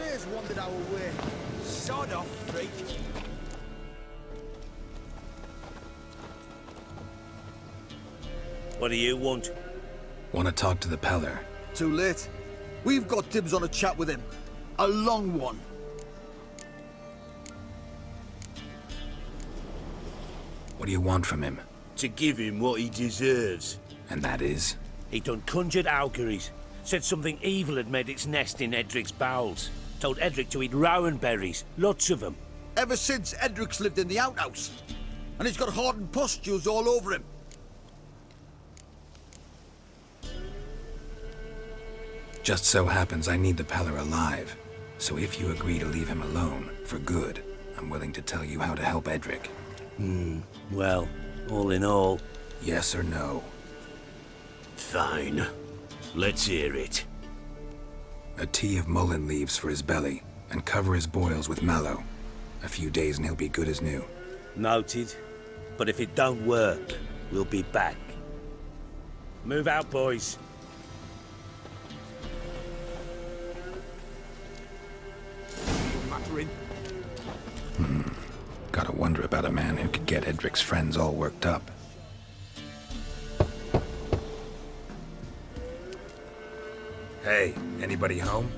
strays wandered our way. Sod off, freak. What do you want? Want to talk to the Peller. Too late. We've got dibs on a chat with him. A long one. What do you want from him? To give him what he deserves. And that is? He done conjured auguries. Said something evil had made its nest in Edric's bowels. Told Edric to eat rowan berries. Lots of them. Ever since Edric's lived in the outhouse. And he's got hardened pustules all over him. Just so happens I need the Peller alive. So if you agree to leave him alone, for good, I'm willing to tell you how to help Edric. Well, all in all... Yes or no? Fine. Let's hear it. A tea of mullein leaves for his belly, and cover his boils with mallow. A few days and he'll be good as new. Noted. But if it don't work, we'll be back. Move out, boys. Muttering. Gotta wonder about a man who could get Edric's friends all worked up. Hey, anybody home?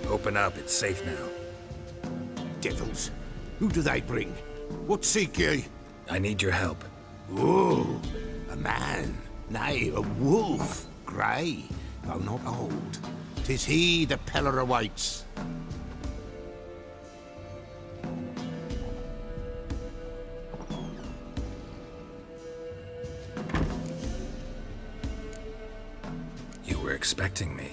Open up, it's safe now. Devils. Who do they bring? What seek ye? I need your help. Oh, a man. Nay, a wolf. Grey, though not old. 'Tis he the Peller awaits. You were expecting me.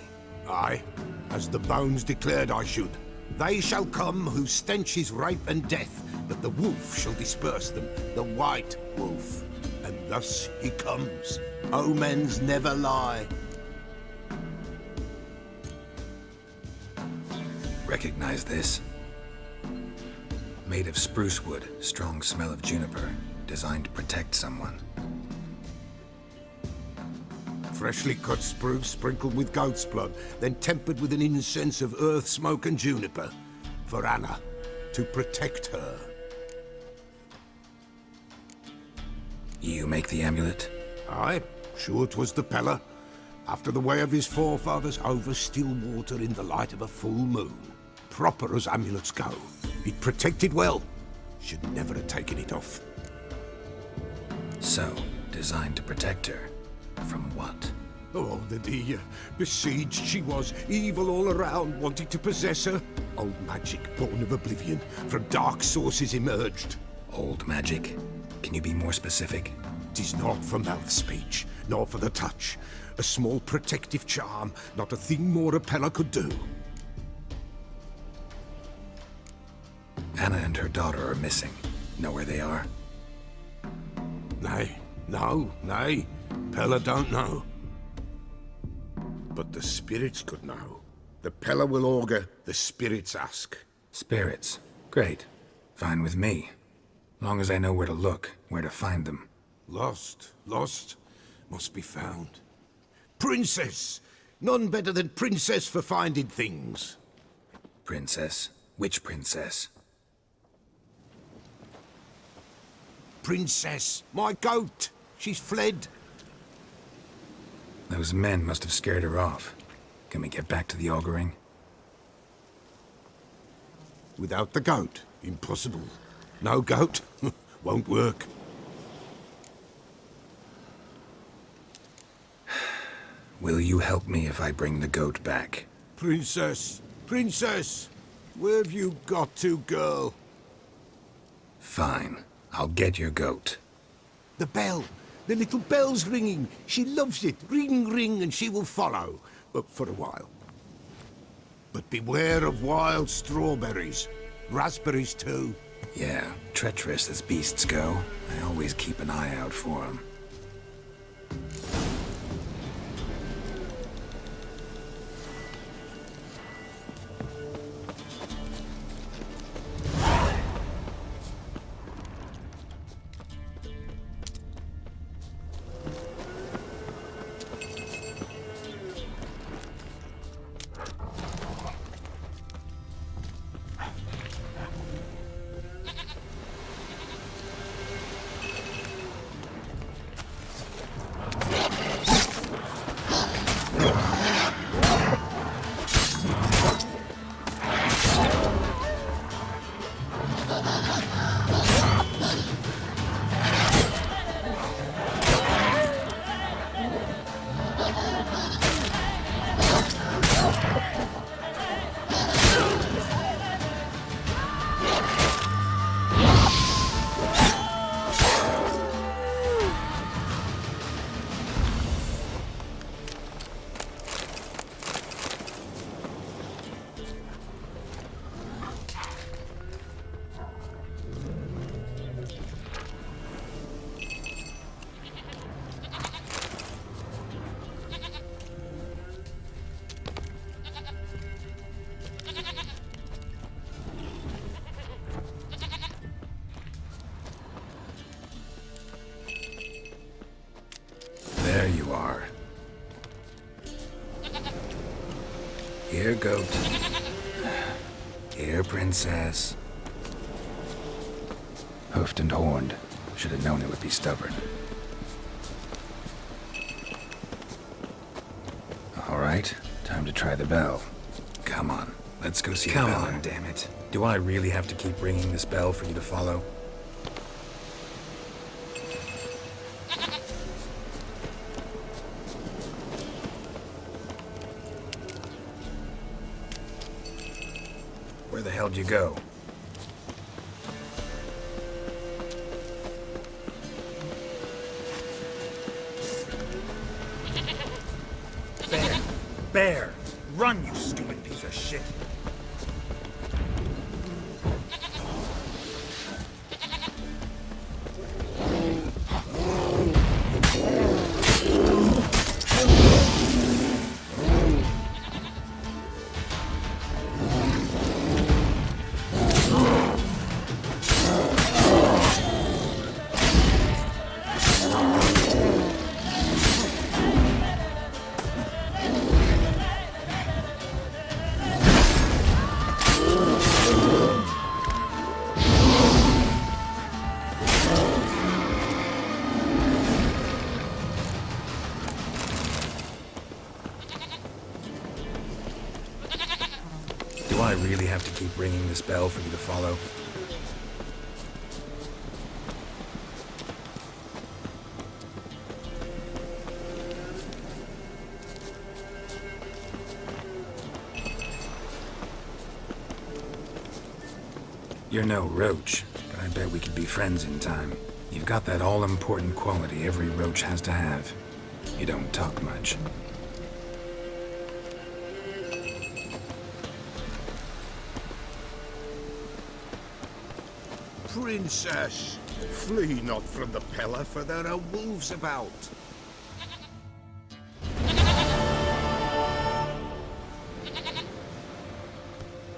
Aye, as the bones declared I should. They shall come whose stench is rape and death, but the wolf shall disperse them, the white wolf. And thus he comes. Omens never lie. Recognize this? Made of spruce wood, strong smell of juniper, designed to protect someone. Freshly cut spruce sprinkled with goat's blood, then tempered with an incense of earth, smoke and juniper. For Anna, to protect her. You make the amulet? Aye, sure 'twas the Peller. After the way of his forefathers, over still water in the light of a full moon. Proper as amulets go. It protected well. Should never have taken it off. So, designed to protect her. From what? Oh, the besieged she was, evil all around, wanting to possess her. Old magic, born of oblivion, from dark sources emerged. Old magic? Can you be more specific? 'Tis not for mouth speech, nor for the touch. A small protective charm, not a thing more a Peller could do. Anna and her daughter are missing. Know where they are? Nay, nay. Peller don't know. But the spirits could know. The Peller will augur, the spirits ask. Spirits. Great. Fine with me. Long as I know where to look, where to find them. Lost, must be found. Princess! None better than Princess for finding things. Princess? Which princess? Princess, my goat! She's fled. Those men must have scared her off. Can we get back to the auguring? Without the goat, impossible. No goat, won't work. Will you help me if I bring the goat back? Princess, where have you got to, girl? Fine. I'll get your goat. The bell. The little bell's ringing. She loves it. Ring, ring, and she will follow. For a while. But beware of wild strawberries. Raspberries, too. Yeah, treacherous as beasts go. I always keep an eye out for them. Here, goat. Here, princess. Hoofed and horned. Should have known it would be stubborn. All right, time to try the bell. Come on, let's go see the bell. Come on, damn it. Do I really have to keep ringing this bell for you to follow? Where the hell'd you go? Bear! Run, you stupid piece of shit! Do I really have to keep ringing this bell for you to follow? You're no roach, but I bet we could be friends in time. You've got that all-important quality every roach has to have. You don't talk much. Princess, flee not from the pillar, for there are wolves about.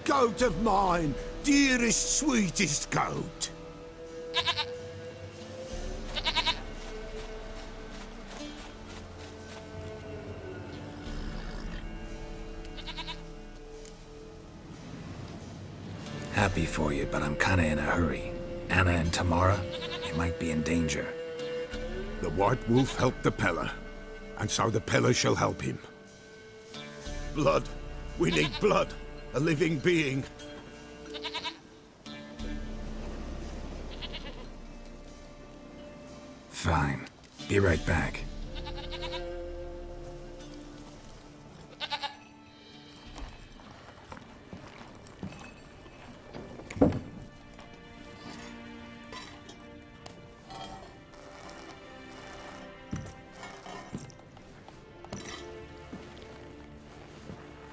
Goat of mine, dearest, sweetest goat. Happy for you, but I'm kinda in a hurry. Anna and Tamara, they might be in danger. The White Wolf helped the Peller, and so the Peller shall help him. Blood. We need blood. A living being. Fine. Be right back.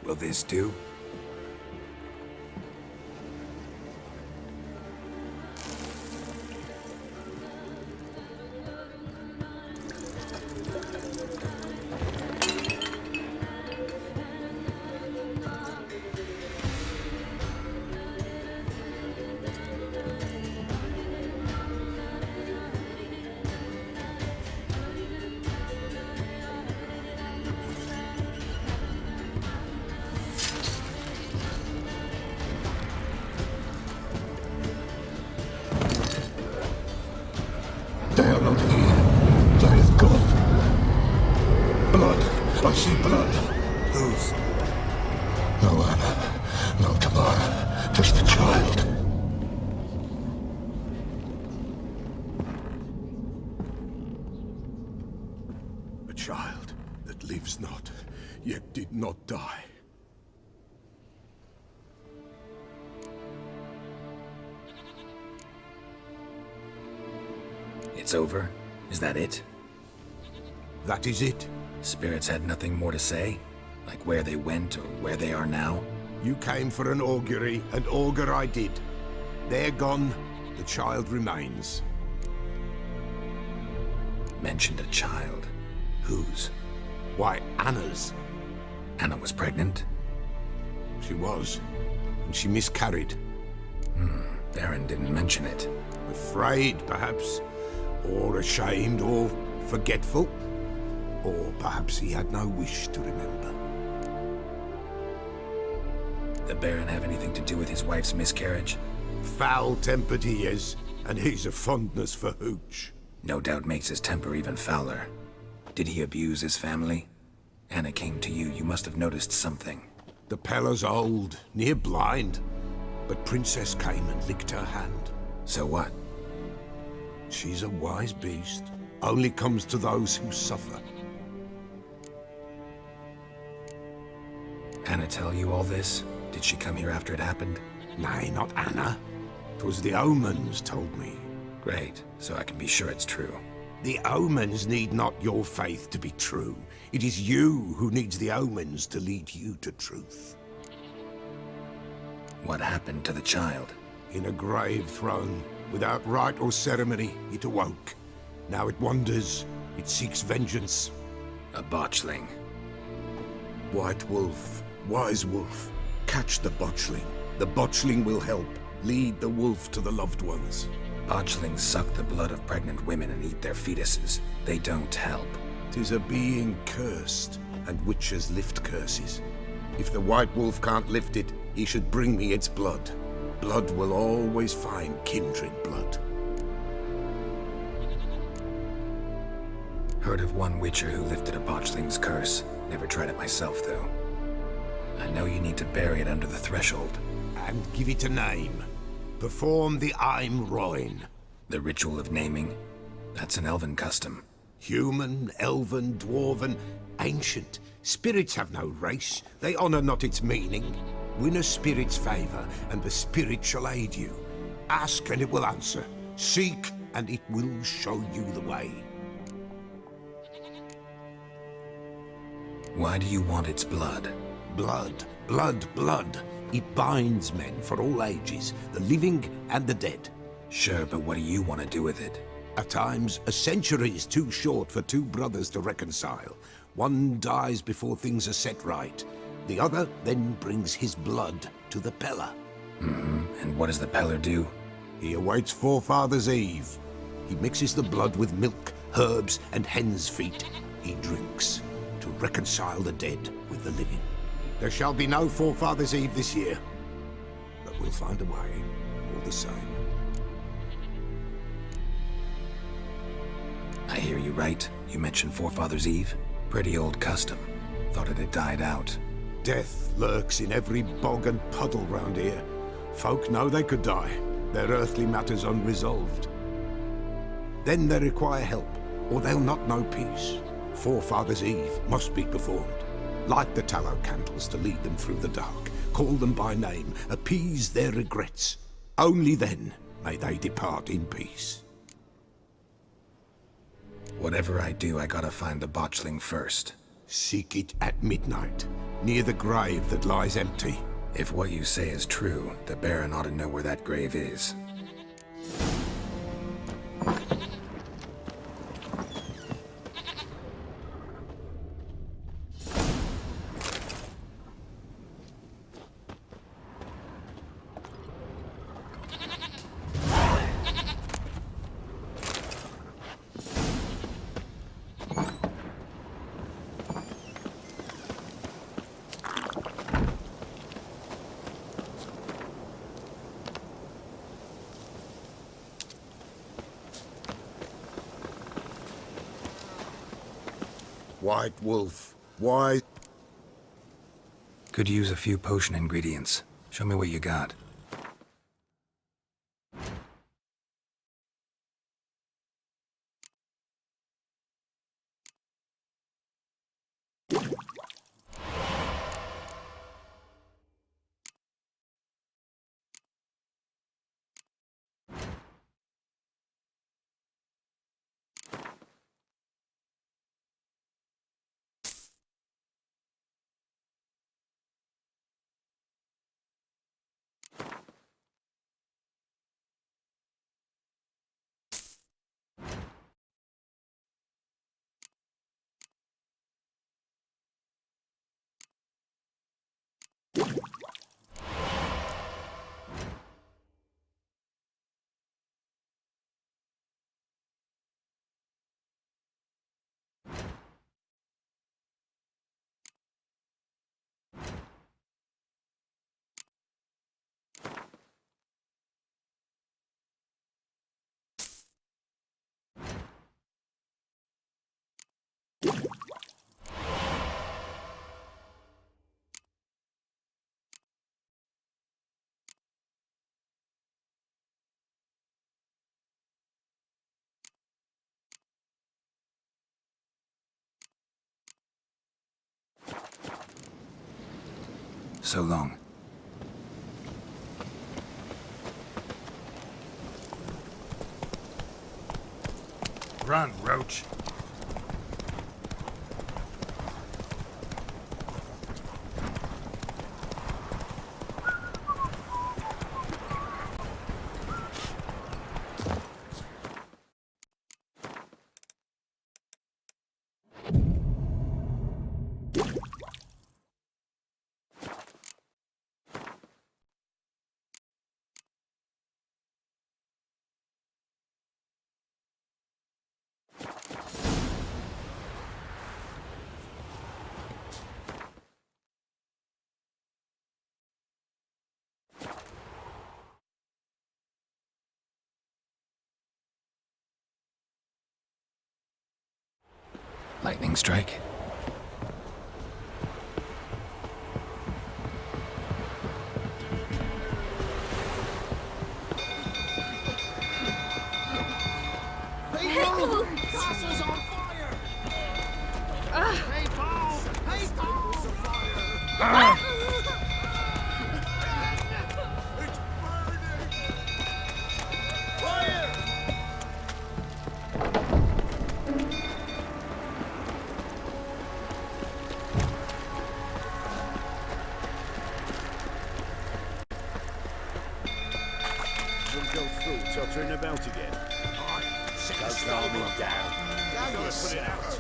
Will this do? They are not here. They have gone. Blood. I see blood. Whose? No Anna. No Tamara. Just the child. A child that lives not, yet did not die. It's over? Is that it? That is it. Spirits had nothing more to say? Like where they went or where they are now? You came for an augury, and augur I did. They're gone. The child remains. Mentioned a child. Whose? Why, Anna's. Anna was pregnant? She was. And she miscarried. Baron didn't mention it. Afraid, perhaps. Or ashamed, or forgetful. Or perhaps he had no wish to remember. The Baron have anything to do with his wife's miscarriage? Foul-tempered he is, and he's a fondness for hooch. No doubt makes his temper even fouler. Did he abuse his family? Anna came to you. You must have noticed something. The Pella's old, near blind, but Princess came and licked her hand. So what? She's a wise beast. Only comes to those who suffer. Anna tell you all this? Did she come here after it happened? Nay, not Anna. 'Twas the omens told me. Great, so I can be sure it's true. The omens need not your faith to be true. It is you who needs the omens to lead you to truth. What happened to the child? In a grave thrown, without rite or ceremony, it awoke. Now it wanders, it seeks vengeance. A botchling. White wolf, wise wolf, catch the botchling. The botchling will help, lead the wolf to the loved ones. Botchlings suck the blood of pregnant women and eat their fetuses. They don't help. 'Tis a being cursed, and witches lift curses. If the white wolf can't lift it, he should bring me its blood. Blood will always find kindred blood. Heard of one witcher who lifted a botchling's curse. Never tried it myself, though. I know you need to bury it under the threshold. And give it a name. Perform the Aim Roin. The ritual of naming? That's an elven custom. Human, elven, dwarven, ancient. Spirits have no race. They honor not its meaning. Win a spirit's favor, and the spirit shall aid you. Ask, and it will answer. Seek, and it will show you the way. Why do you want its blood? Blood, blood, blood. It binds men for all ages, the living and the dead. Sure, but what do you want to do with it? At times, a century is too short for two brothers to reconcile. One dies before things are set right. The other then brings his blood to the Pella. And what does the Peller do? He awaits Forefather's Eve. He mixes the blood with milk, herbs, and hen's feet. He drinks to reconcile the dead with the living. There shall be no Forefather's Eve this year, but we'll find a way, all the same. I hear you right. You mentioned Forefather's Eve? Pretty old custom. Thought it had died out. Death lurks in every bog and puddle round here. Folk know they could die, their earthly matters unresolved. Then they require help, or they'll not know peace. Forefather's Eve must be performed. Light the tallow candles to lead them through the dark. Call them by name, appease their regrets. Only then may they depart in peace. Whatever I do, I gotta find the botchling first. Seek it at midnight, near the grave that lies empty. If what you say is true, the Baron ought to know where that grave is. White wolf, why? Could use a few potion ingredients. Show me what you got. So long. Run, Roach. Lightning strike. Pickle! Castle's on fire! Hey, Paul! Hey, Paul! It's fire! It's burning! Fire! We'll go through, tottering about again. Go calm him down. Gotta put it out.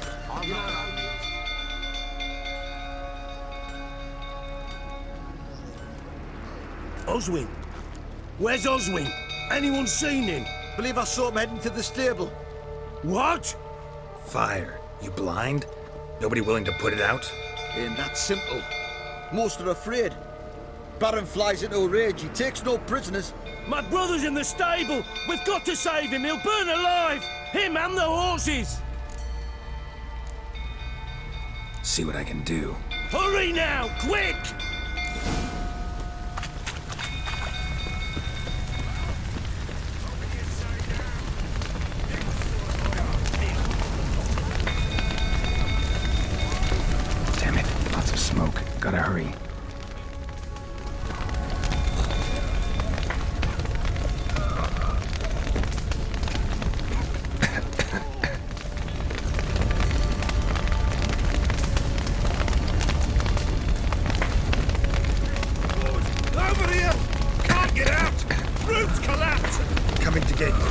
Oswin? Where's Oswin? Anyone seen him? Believe I saw him heading to the stable. What? Fire. You blind? Nobody willing to put it out? Ain't that simple. Most are afraid. Baron flies into a rage. He takes no prisoners. My brother's in the stable. We've got to save him. He'll burn alive. Him and the horses. See what I can do. Hurry now, quick! Damn it. Lots of smoke. Gotta hurry. Over here! Can't get out! Roof's collapsed! Coming to get you.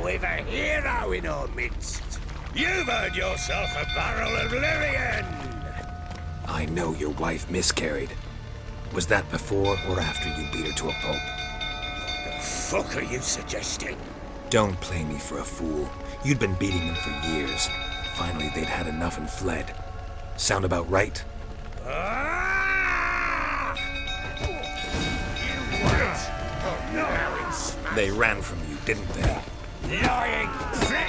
We've a hero in our midst. You've earned yourself a barrel of Lyrian. I know your wife miscarried. Was that before or after you beat her to a pulp? The fuck are you suggesting? Don't play me for a fool. You'd been beating them for years. Finally, they'd had enough and fled. Sound about right? Ah! You what? No! They ran from you, didn't they? Lying prick!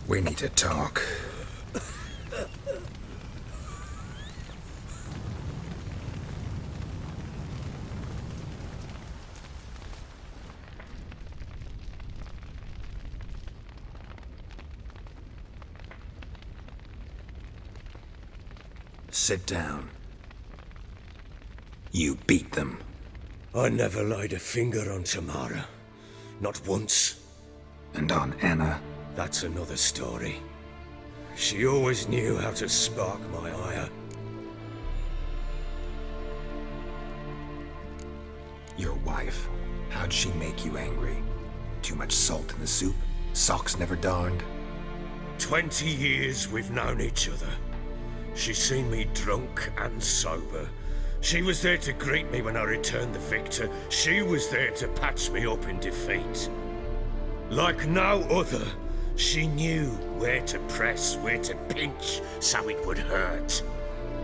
We need to talk. Sit down. You beat them. I never laid a finger on Tamara. Not once. And on Anna? That's another story. She always knew how to spark my ire. Your wife, how'd she make you angry? Too much salt in the soup? Socks never darned? 20 years we've known each other. She's seen me drunk and sober. She was there to greet me when I returned the victor. She was there to patch me up in defeat. Like no other, she knew where to press, where to pinch, so it would hurt.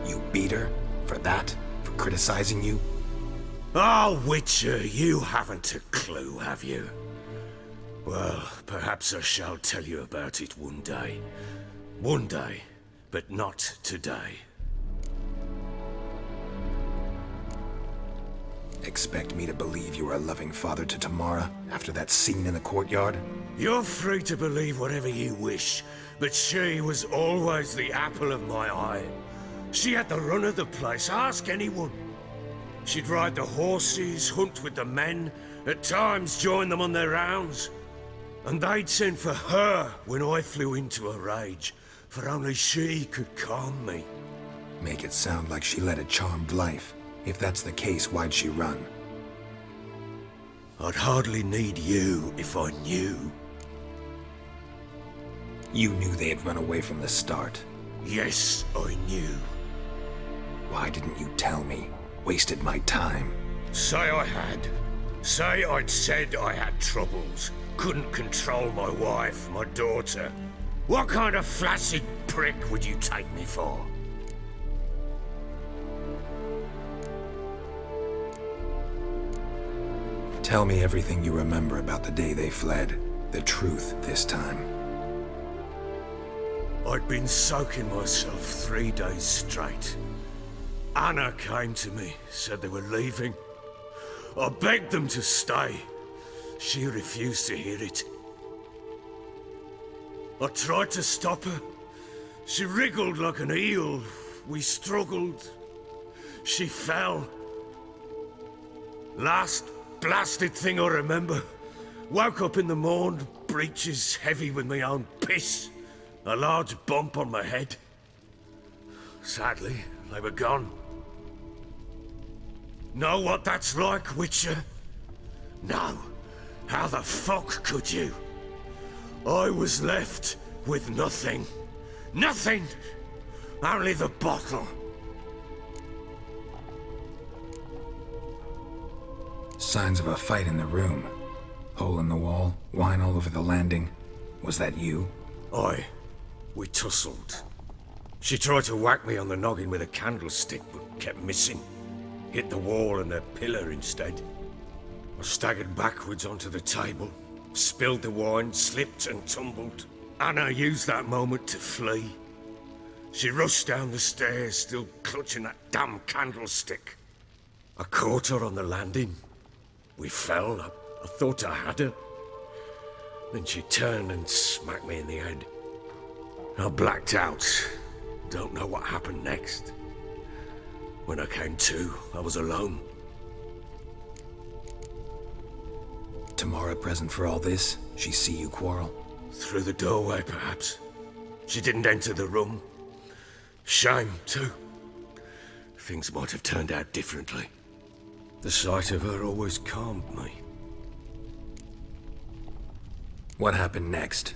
You beat her? For that? For criticizing you? Oh, Witcher, you haven't a clue, have you? Well, perhaps I shall tell you about it one day. One day, but not today. Expect me to believe you were a loving father to Tamara after that scene in the courtyard? You're free to believe whatever you wish, but she was always the apple of my eye. She had the run of the place, ask anyone. She'd ride the horses, hunt with the men, at times join them on their rounds. And they'd send for her when I flew into a rage, for only she could calm me. Make it sound like she led a charmed life. If that's the case, why'd she run? I'd hardly need you if I knew. You knew they had run away from the start. Yes, I knew. Why didn't you tell me? Wasted my time. Say I had. Say I'd said I had troubles. Couldn't control my wife, my daughter. What kind of flaccid prick would you take me for? Tell me everything you remember about the day they fled. The truth this time. I'd been soaking myself 3 days straight. Anna came to me, said they were leaving. I begged them to stay. She refused to hear it. I tried to stop her. She wriggled like an eel. We struggled. She fell. Last blasted thing I remember. Woke up in the morn, breeches heavy with my own piss. A large bump on my head. Sadly, they were gone. Know what that's like, Witcher? No. How the fuck could you? I was left with nothing. Nothing! Only the bottle. Signs of a fight in the room. Hole in the wall, wine all over the landing. Was that you? Aye. We tussled. She tried to whack me on the noggin with a candlestick, but kept missing. Hit the wall and a pillar instead. I staggered backwards onto the table, spilled the wine, slipped and tumbled. Anna used that moment to flee. She rushed down the stairs, still clutching that damn candlestick. I caught her on the landing. We fell. I thought I had her. Then she turned and smacked me in the head. I blacked out. Don't know what happened next. When I came to, I was alone. Tamara present for all this? She see you quarrel? Through the doorway, perhaps. She didn't enter the room. Shame, too. Things might have turned out differently. The sight of her always calmed me. What happened next?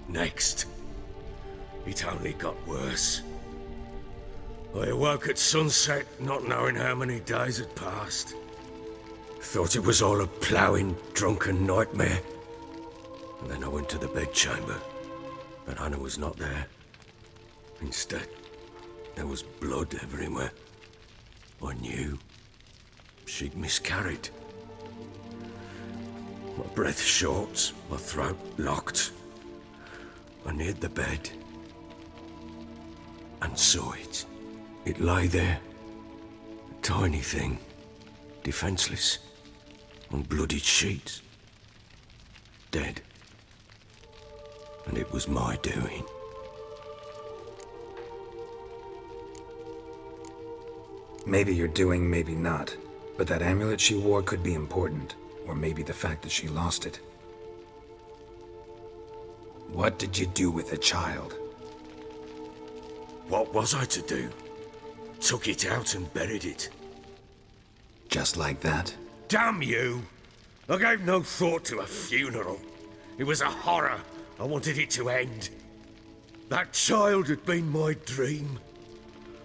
Next, it only got worse. I awoke at sunset, not knowing how many days had passed. Thought it was all a ploughing, drunken nightmare. And then I went to the bedchamber, but Anna was not there. Instead, there was blood everywhere. I knew she'd miscarried. My breath short, my throat locked. I neared the bed and saw it. It lay there, a tiny thing, defenseless, on bloodied sheets, dead. And it was my doing. Maybe you're doing, maybe not. But that amulet she wore could be important. Or maybe the fact that she lost it. What did you do with the child? What was I to do? Took it out and buried it. Just like that? Damn you! I gave no thought to a funeral. It was a horror. I wanted it to end. That child had been my dream.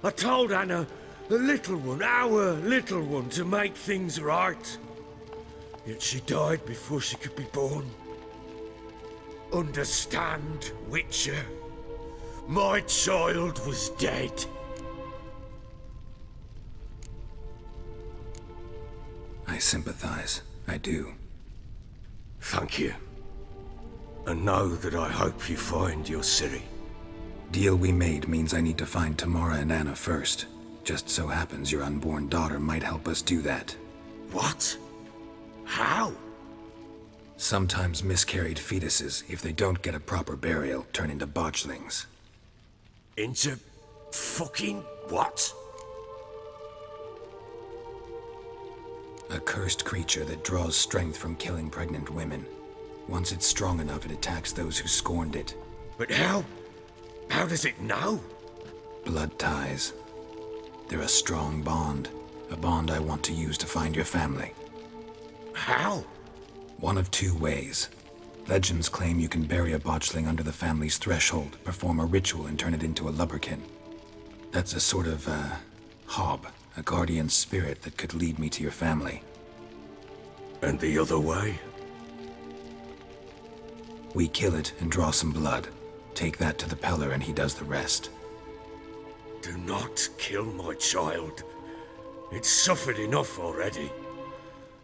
I told Anna, the little one, our little one, to make things right. Yet she died before she could be born. Understand, Witcher? My child was dead. I sympathize. I do. Thank you. And know that I hope you find your Ciri. Deal we made means I need to find Tamara and Anna first. Just so happens your unborn daughter might help us do that. What? How? Sometimes miscarried fetuses, if they don't get a proper burial, turn into botchlings. Into fucking what? A cursed creature that draws strength from killing pregnant women. Once it's strong enough, it attacks those who scorned it. But how? How does it know? Blood ties. They're a strong bond. A bond I want to use to find your family. How? One of two ways. Legends claim you can bury a botchling under the family's threshold, perform a ritual, and turn it into a lubberkin. That's a sort of, hob, a guardian spirit that could lead me to your family. And the other way? We kill it and draw some blood. Take that to the Peller and he does the rest. Do not kill my child. It's suffered enough already.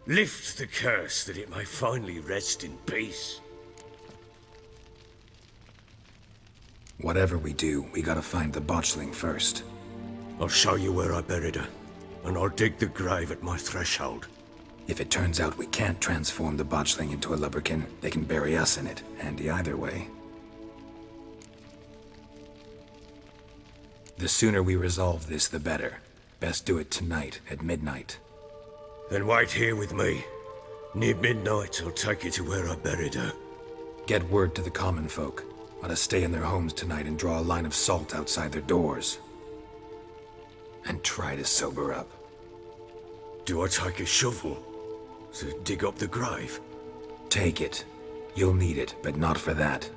Lift the curse that it may finally rest in peace. Whatever we do, we gotta find the botchling first. I'll show you where I buried her, and I'll dig the grave at my threshold. If it turns out we can't transform the botchling into a lubberkin, they can bury us in it. Handy either way. The sooner we resolve this, the better. Best do it tonight, at midnight. Then wait here with me. Near midnight, I'll take you to where I buried her. Get word to the common folk. Ought to stay in their homes tonight and draw a line of salt outside their doors. And try to sober up. Do I take a shovel to dig up the grave? Take it. You'll need it, but not for that.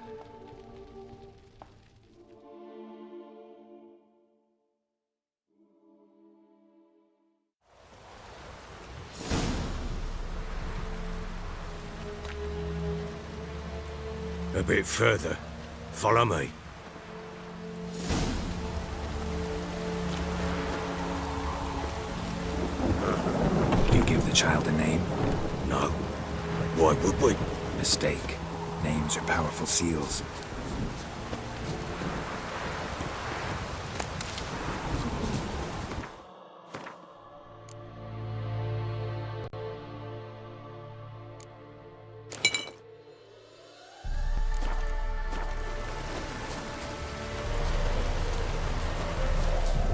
A bit further. Follow me. You give the child a name? No. Why would we? Mistake. Names are powerful seals.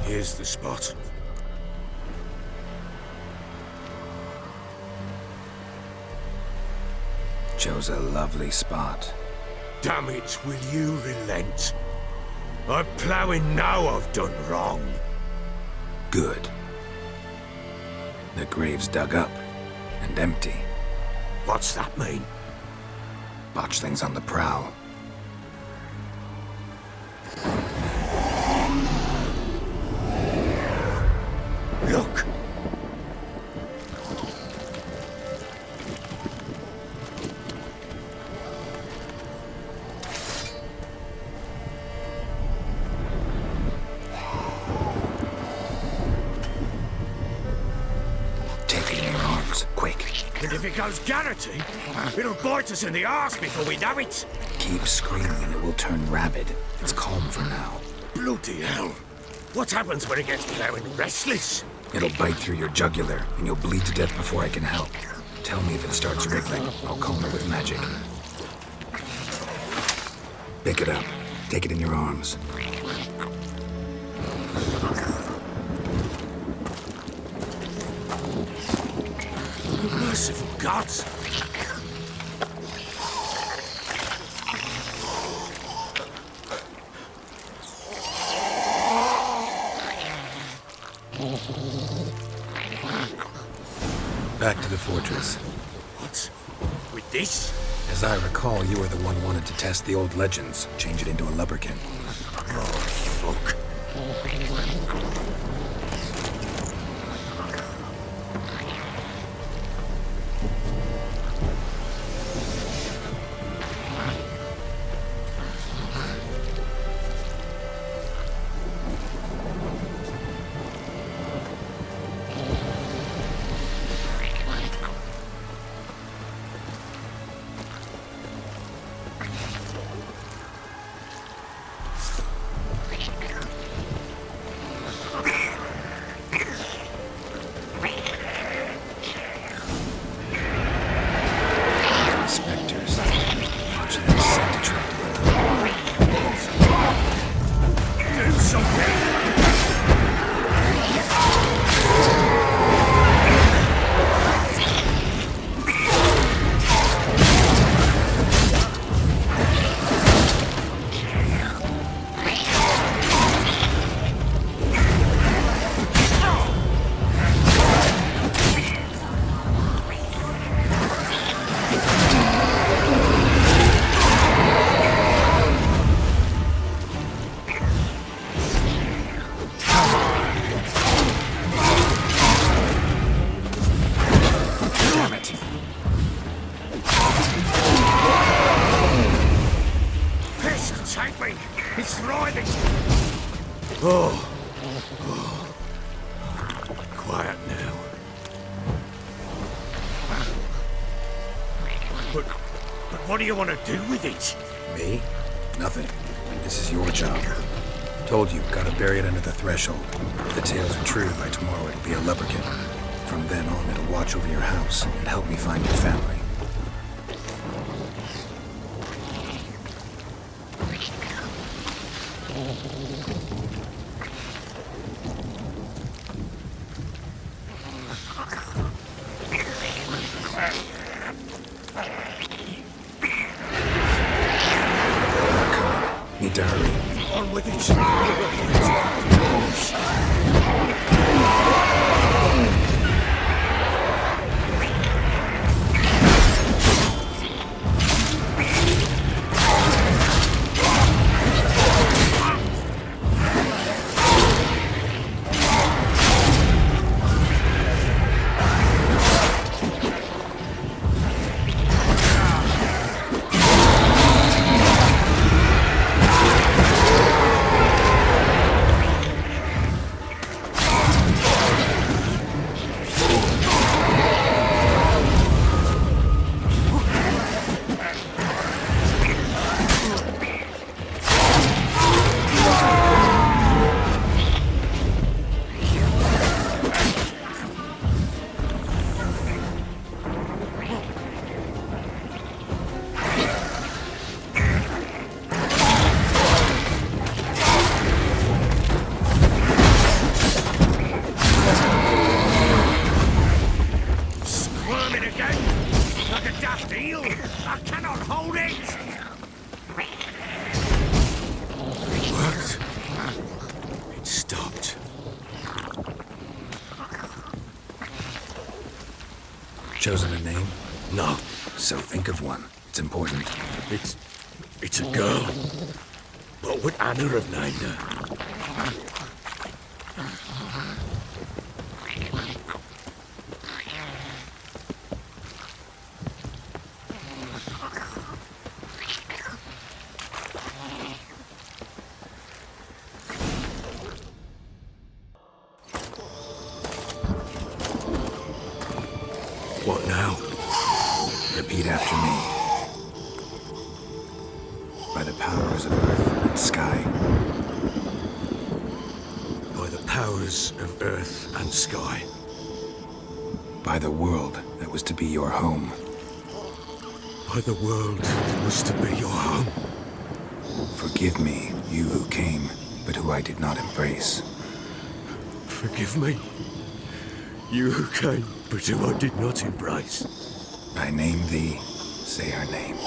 Here's the spot. Chose a lovely spot. Damn it, will you relent? I'm ploughing now I've done wrong. Good. The grave's dug up and empty. What's that mean? Botchling's on the prowl. Look! Take it in your arms, quick. And if it goes Garrity, it'll bite us in the arse before we know it. Keep screaming and it will turn rabid. It's calm for now. Bloody hell. What happens when it gets plowing restless? It'll bite through your jugular, and you'll bleed to death before I can help. Tell me if it starts wriggling. I'll calm it with magic. Pick it up. Take it in your arms. Merciful gods! Back to the fortress. What? With this? As I recall, you were the one wanted to test the old legends, change it into a lubberkin. Oh, fuck. Spectres. Watch them scent attractive. Do something! Damn it. Piss, take me! It's writhing! Oh. Quiet now. But what do you want to do with it? Me? Nothing. This is your job. Told you, gotta bury it under the threshold. If the tales are true, by tomorrow it'll be a lubberkin. From then on, it'll watch over your house and help me find your family. They're coming. Need to hurry. On with it! Chosen a name? No, So think of one. It's important. it's a girl. What would Anna have named her? What now? Repeat after me. By the powers of earth and sky. By the powers of earth and sky. By the world that was to be your home. By the world that was to be your home. Forgive me, you who came, but who I did not embrace. Forgive me. You who came, but who I did not embrace. I name thee, say her name,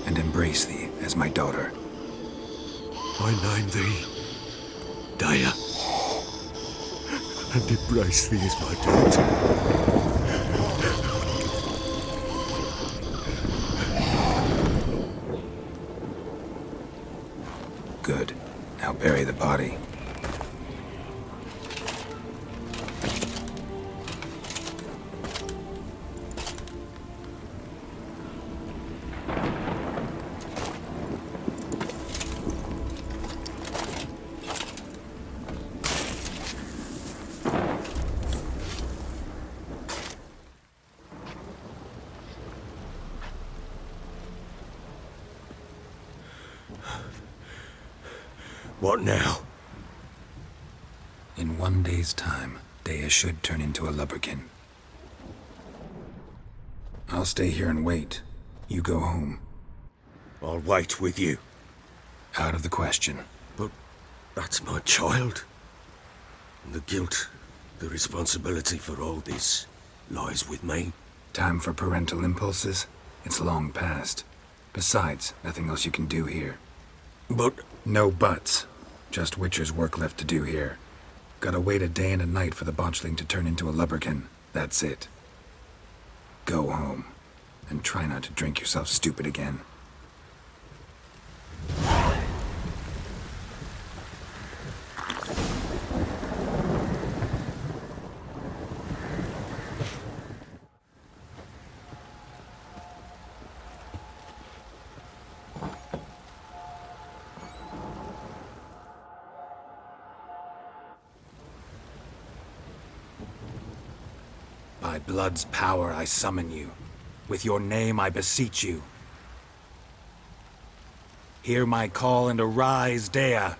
and embrace thee as my daughter. I name thee Daya. and embrace thee as my daughter. Good. Now bury the body. What now? In 1 day's time, Dea should turn into a lubberkin. I'll stay here and wait. You go home. I'll wait with you. Out of the question. But that's my child. And the guilt, the responsibility for all this lies with me. Time for parental impulses? It's long past. Besides, nothing else you can do here. But No buts. Just Witcher's work left to do here. Gotta wait a day and a night for the botchling to turn into a lubberkin. That's it. Go home. And try not to drink yourself stupid again. By blood's power I summon you. With your name I beseech you. Hear my call and arise, Dea.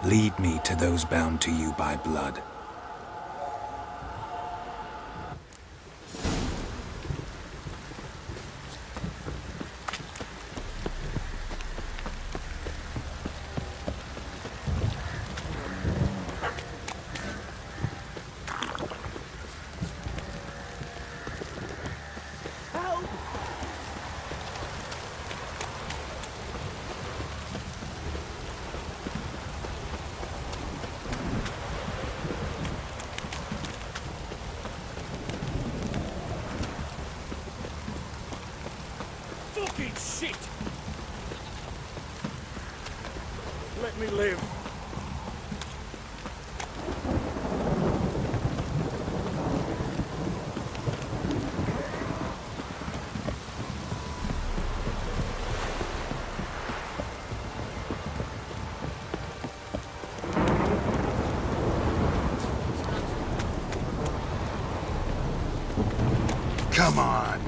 Lead me to those bound to you by blood. Fucking shit! Let me live. Come on.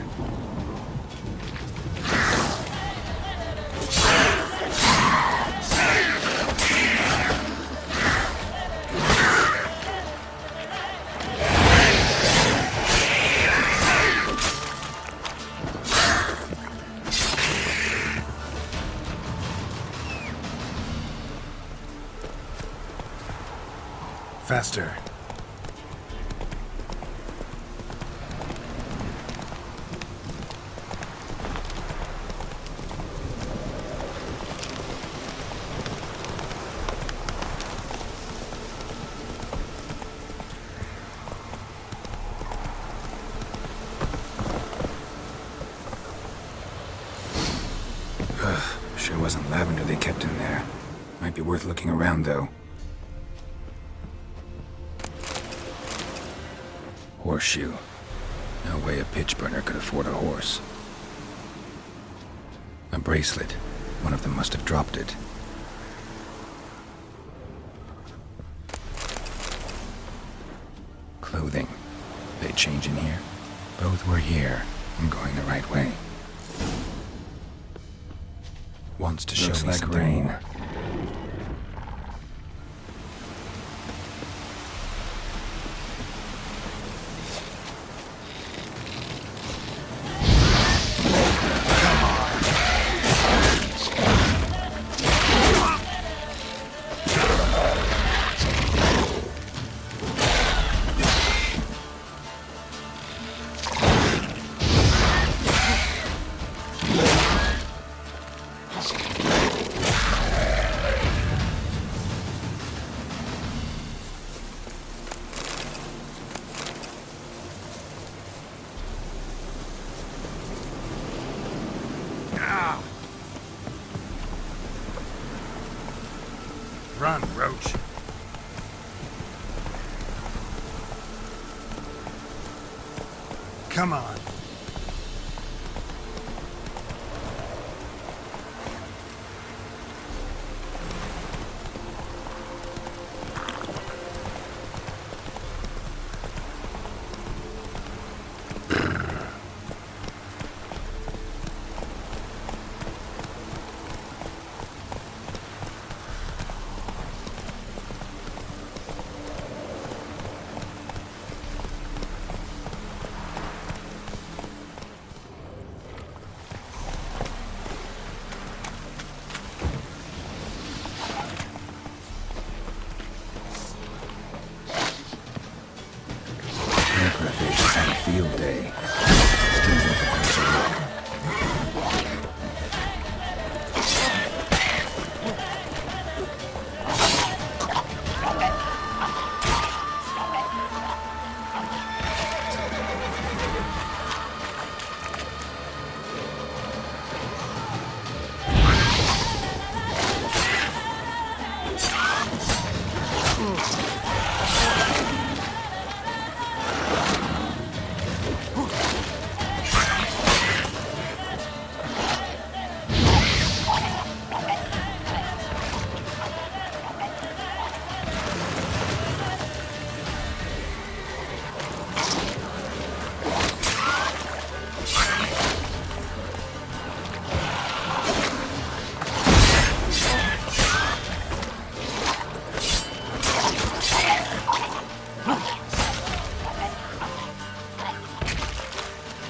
Faster. Sure wasn't lavender they kept in there. Might be worth looking around, though. Horseshoe. No way a pitch burner could afford a horse. A bracelet. One of them must have dropped it. Clothing. They change in here? Both were here. I'm going the right way. Wants to show me some rain. Come on. Necrophages had a field day. Still worth a closer look.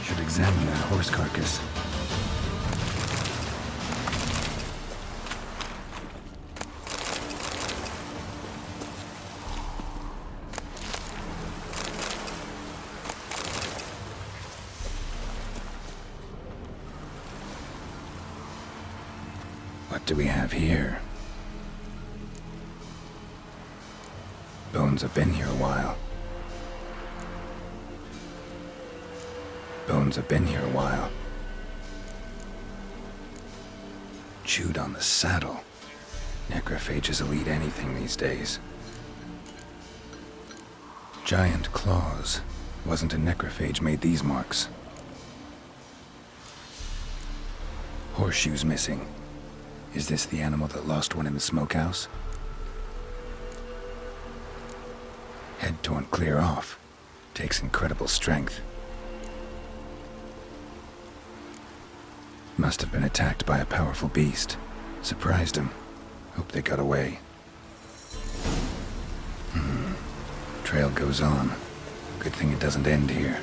Should examine that horse carcass. What do we have here? Bones have been here a while. Bones have been here a while. Chewed on the saddle. Necrophages will eat anything these days. Giant claws. Wasn't a necrophage made these marks. Horseshoes missing. Is this the animal that lost one in the smokehouse? Head torn clear off. Takes incredible strength. Must have been attacked by a powerful beast. Surprised him. Hope they got away. Trail goes on. Good thing it doesn't end here.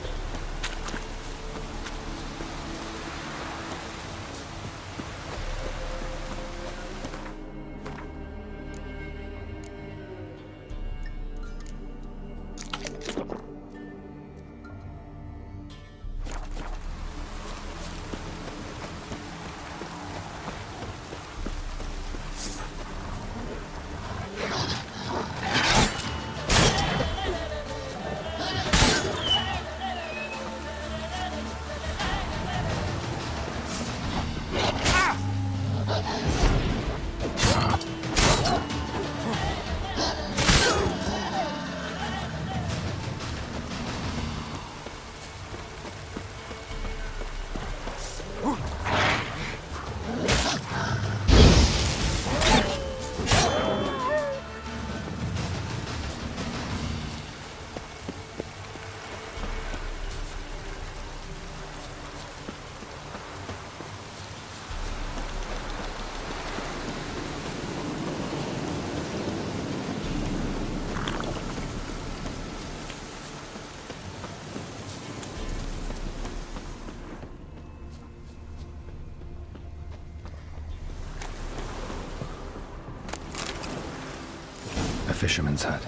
A fisherman's hut.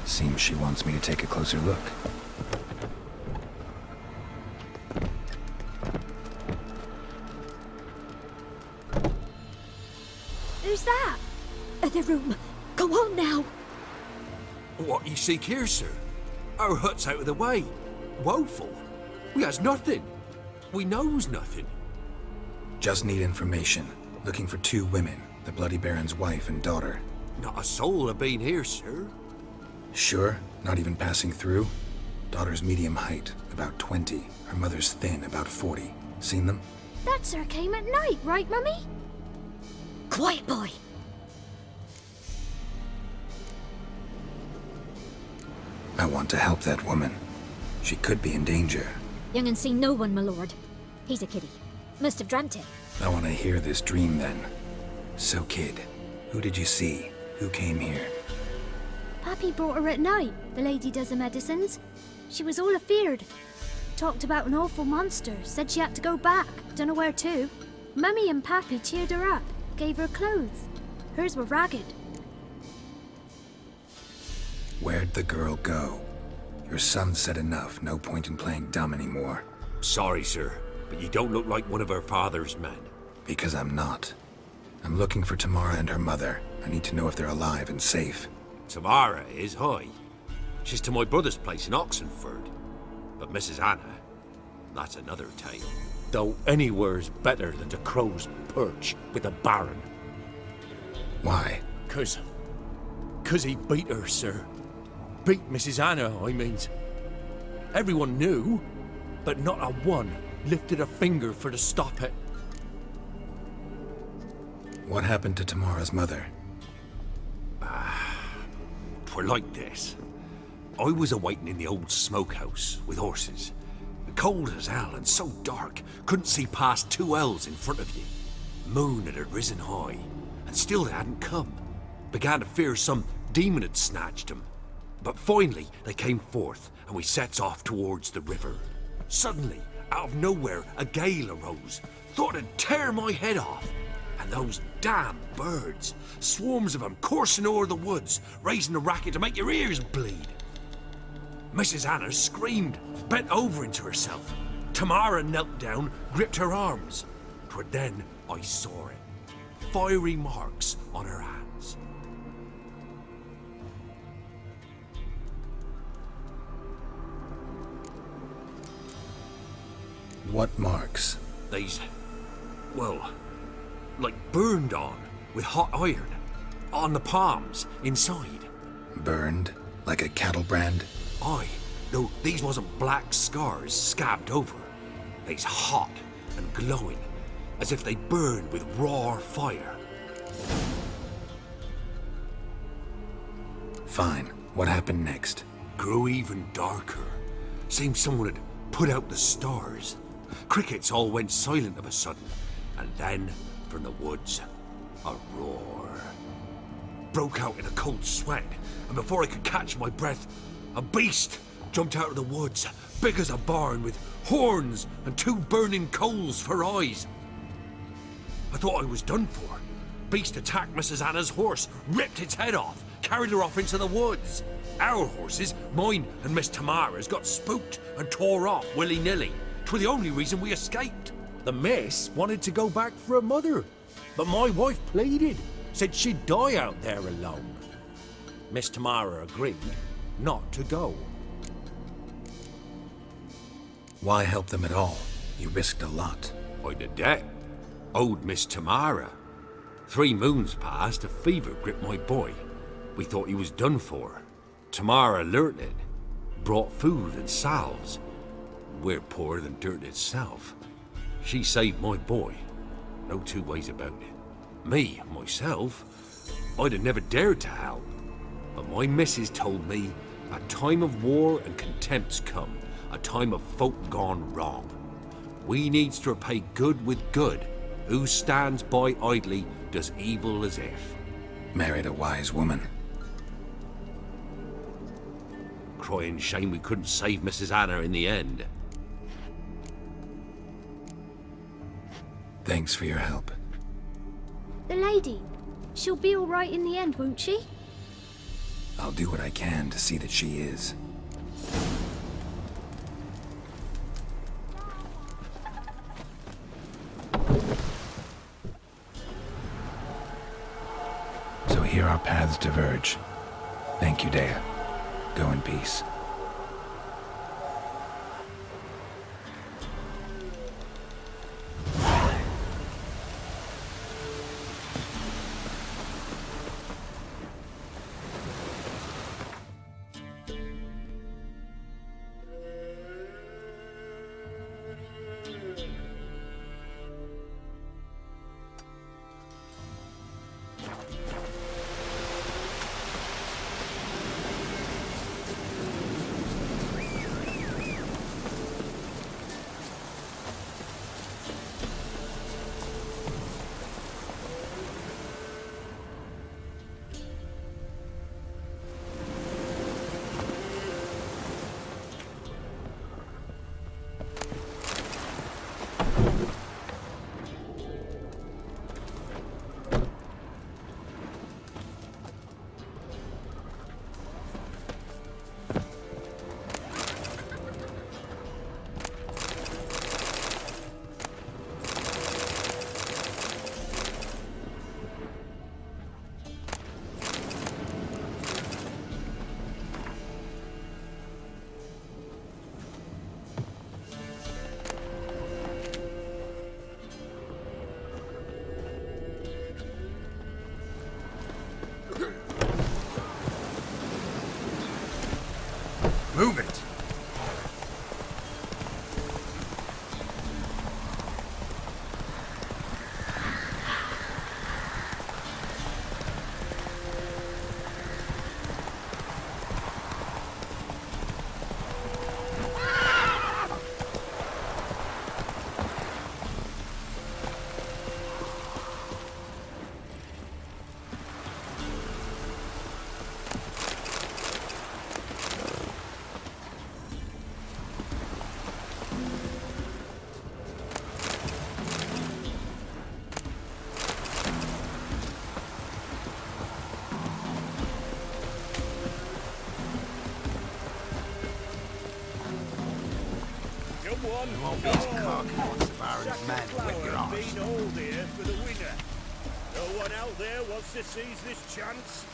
Seems she wants me to take a closer look. Who's that? The room. Go on now. What you seek here, sir? Our hut's out of the way. Woeful. We has nothing. We knows nothing. Just need information. Looking for 2 women, the Bloody Baron's wife and daughter. Not a soul have been here, sir. Sure? Not even passing through? Daughter's medium height, about 20. Her mother's thin, about 40. Seen them? That sir came at night, right, Mummy? Quiet, boy. I want to help that woman. She could be in danger. Young and seen no one, my lord. He's a kiddie. Must have dreamt it. I want to hear this dream then. So, kid, who did you see? Who came here? Pappy brought her at night, the lady does the medicines. She was all afeared. Talked about an awful monster, said she had to go back, dunno where to. Mummy and Pappy cheered her up, gave her clothes. Hers were ragged. Where'd the girl go? Your son said enough, no point in playing dumb anymore. Sorry, sir, but you don't look like one of her father's men. Because I'm not. I'm looking for Tamara and her mother. I need to know if they're alive and safe. Tamara is, hi. She's to my brother's place in Oxenford. But Mrs. Anna, that's another tale. Though anywhere's better than the Crow's Perch with a baron. Why? Cause he beat her, sir. Beat Mrs. Anna, I mean. Everyone knew, but not a one lifted a finger for to stop it. What happened to Tamara's mother? Twere like this. I was awaiting in the old smokehouse with horses. Cold as hell and so dark, couldn't see past 2 ells in front of you. Moon had risen high, and still they hadn't come. Began to fear some demon had snatched them. But finally they came forth, and we sets off towards the river. Suddenly, out of nowhere, a gale arose. Thought it'd tear my head off. And those damn birds, swarms of them coursing o'er the woods, raising a racket to make your ears bleed. Mrs. Anna screamed, bent over into herself. Tamara knelt down, gripped her arms. 'Twere then I saw it. Fiery marks on her hands. What marks? They's, well, like burned on with hot iron. On the palms, inside. Burned? Like a cattle brand? Aye, though these wasn't black scars scabbed over. They's hot and glowing, as if they burned with raw fire. Fine. What happened next? Grew even darker. Seemed someone had put out the stars. Crickets all went silent of a sudden, and then, from the woods, a roar. Broke out in a cold sweat, and before I could catch my breath, a beast jumped out of the woods, big as a barn, with horns and 2 burning coals for eyes. I thought I was done for. Beast attacked Mrs. Anna's horse, ripped its head off, carried her off into the woods. Our horses, mine and Miss Tamara's, got spooked and tore off willy-nilly. 'Twere the only reason we escaped. The miss wanted to go back for her mother, but my wife pleaded, said she'd die out there alone. Miss Tamara agreed not to go. Why help them at all? You risked a lot. I'd a debt. Owed Miss Tamara. 3 moons passed, a fever gripped my boy. We thought he was done for. Tamara learnt it. Brought food and salves. We're poorer than dirt itself. She saved my boy. No 2 ways about it. Me, myself, I'd have never dared to help. But my missus told me a time of war and contempt's come. A time of folk gone wrong. We needs to repay good with good. Who stands by idly does evil as if. Married a wise woman. Crying shame we couldn't save Mrs. Anna in the end. Thanks for your help. The lady. She'll be all right in the end, won't she? I'll do what I can to see that she is. So here our paths diverge. Thank you, Dea. Go in peace. on. You won't be as cocky once the Baron's men whip your arse. Been all here for the winner. No one out there wants to seize this chance.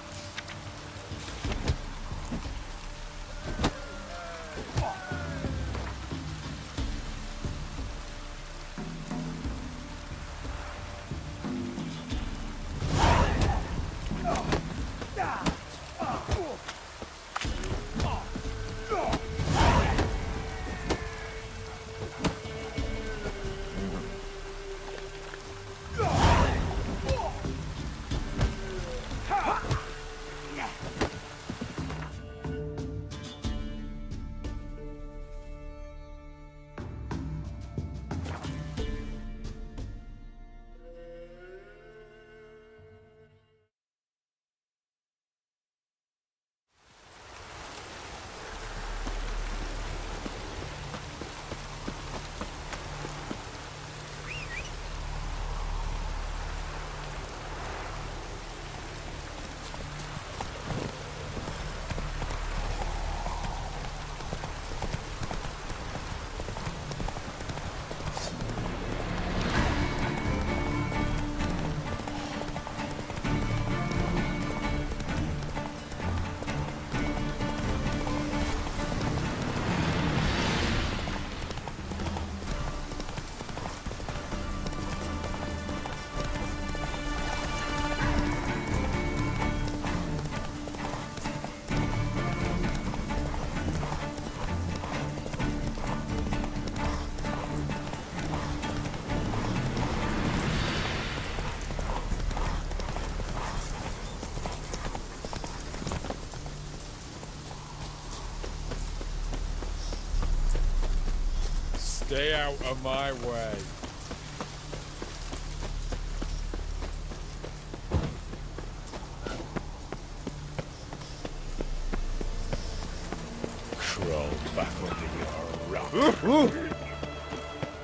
Stay out of my way. Crawl back under your rock.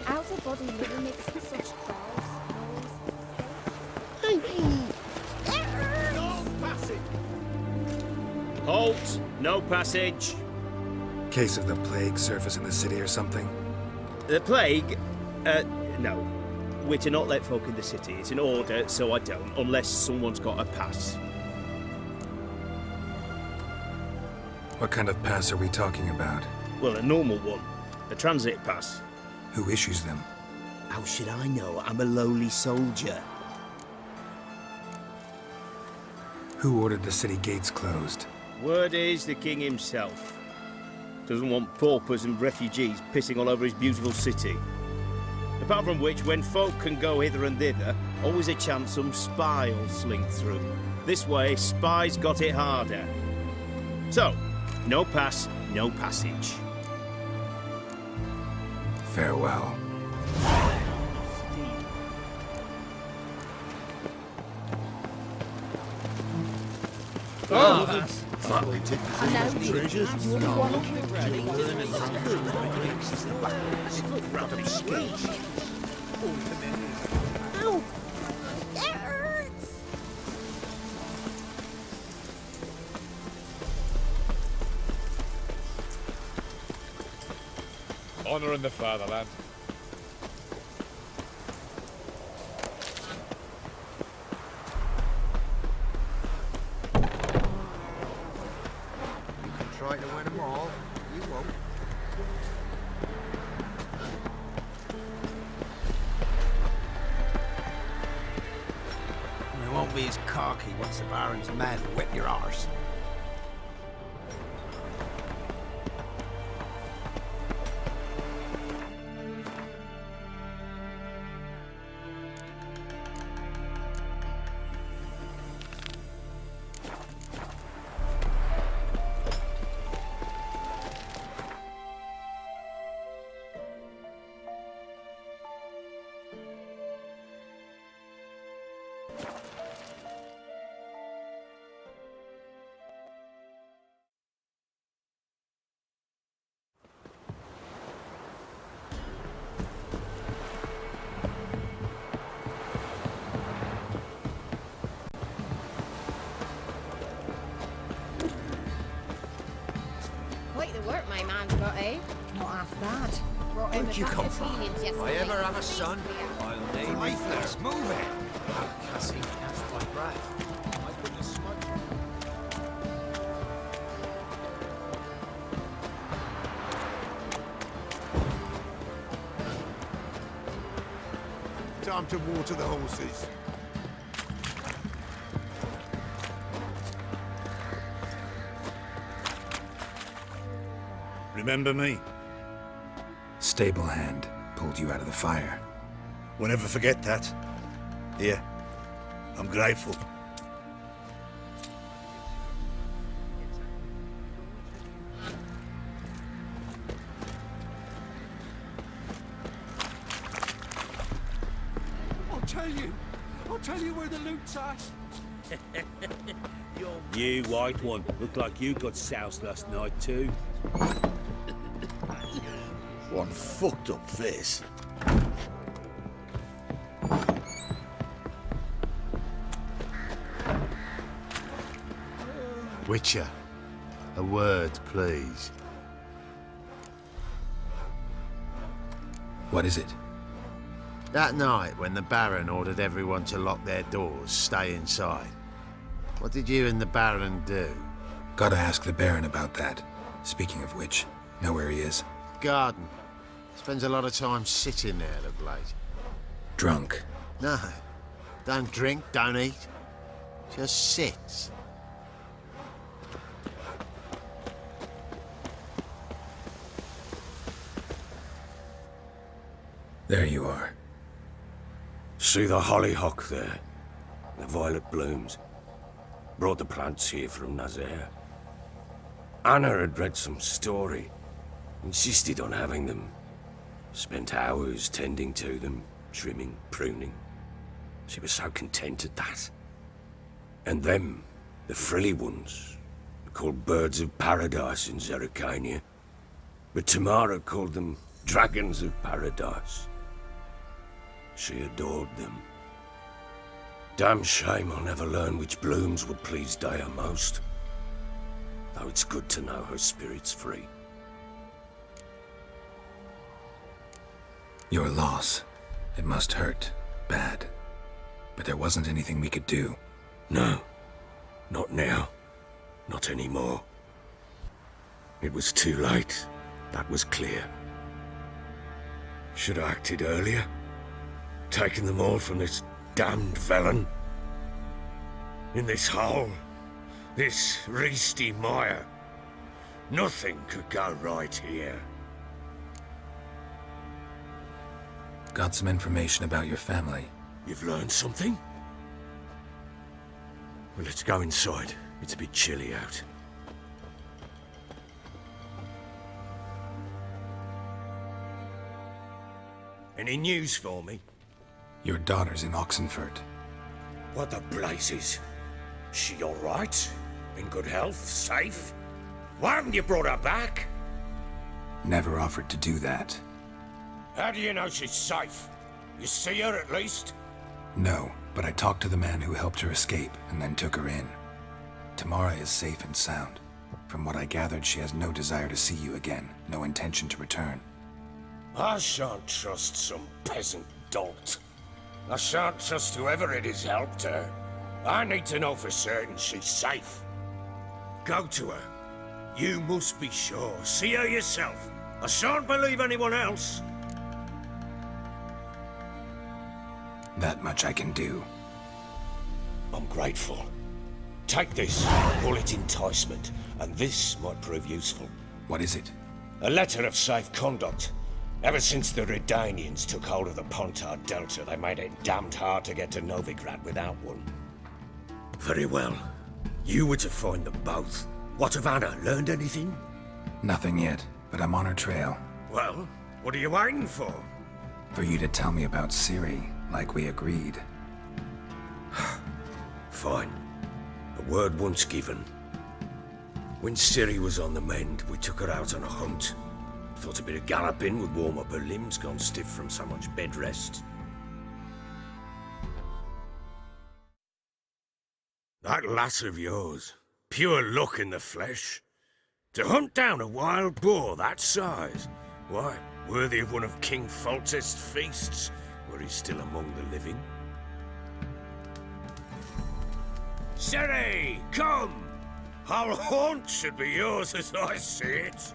How's a body living makes such crowds? No passing. Halt! No passage. Case of the plague surface in the city or something? The plague? No. We're to not let folk in the city. It's an order, so I don't, unless someone's got a pass. What kind of pass are we talking about? Well, a normal one. A transit pass. Who issues them? How should I know? I'm a lowly soldier. Who ordered the city gates closed? Word is the king himself. Doesn't want paupers and refugees pissing all over his beautiful city. Apart from which, when folk can go hither and thither, always a chance some spy will slink through. This way, spies got it harder. So, no pass, no passage. Farewell. Ow! It hurts! Honor in the fatherland. You can try to win them all. You won't. You won't be as cocky once the Baron's men whip your arse. Quite the work my man's got, eh? Not half bad. brought home Where'd a you pack come of from? feelings If I yesterday. ever have a son, I'll name him Let's move it. Cassie, catch my breath. I put the smoke. Time to water the horses. Remember me? Stable hand pulled you out of the fire. We'll never forget that. Here, I'm grateful. I'll tell you where the loot's at. You, white one, look like you got soused last night too. One fucked up face. Witcher, a word, please. What is it? That night when the Baron ordered everyone to lock their doors, stay inside. What did you and the Baron do? Gotta ask the Baron about that. Speaking of which, know where he is? Garden. Spends a lot of time sitting there of late. Drunk. No. Don't drink, don't eat. Just sits. There you are. See the hollyhock there? The violet blooms. Brought the plants here from Nazaire. Anna had read some story. Insisted on having them. Spent hours tending to them, trimming, pruning. She was so content at that. And them, the frilly ones, are called birds of paradise in Zerrikania. But Tamara called them dragons of paradise. She adored them. Damn shame I'll never learn which blooms would please Dea most. Though it's good to know her spirit's free. Your loss. It must hurt. Bad. But there wasn't anything we could do. No. Not now. Not anymore. It was too late. That was clear. Should have acted earlier. Taken them all from this damned felon. In this hole. This reesty mire. Nothing could go right here. Got some information about your family. You've learned something? Well, let's go inside. It's a bit chilly out. Any news for me? Your daughter's in Oxenfurt. What the blazes? She all right? In good health? Safe? Why haven't you brought her back? Never offered to do that. How do you know she's safe? You see her at least? No, but I talked to the man who helped her escape and then took her in. Tamara is safe and sound. From what I gathered, she has no desire to see you again, no intention to return. I shan't trust some peasant dolt. I shan't trust whoever it is helped her. I need to know for certain she's safe. Go to her. You must be sure. See her yourself. I shan't believe anyone else. That much I can do. I'm grateful. Take this, call it enticement, and this might prove useful. What is it? A letter of safe conduct. Ever since the Redanians took hold of the Pontar Delta, they made it damned hard to get to Novigrad without one. Very well. You were to find them both. What of Anna? Learned anything? Nothing yet, but I'm on her trail. Well, what are you waiting for? For you to tell me about Ciri, like we agreed. Fine. A word once given. When Ciri was on the mend, we took her out on a hunt. Thought a bit of galloping would warm up her limbs, gone stiff from so much bed rest. That lass of yours, pure luck in the flesh. To hunt down a wild boar that size, why, Worthy of one of King Foltest's feasts, were he still among the living. Siri, come! Our haunt should be yours as I see it.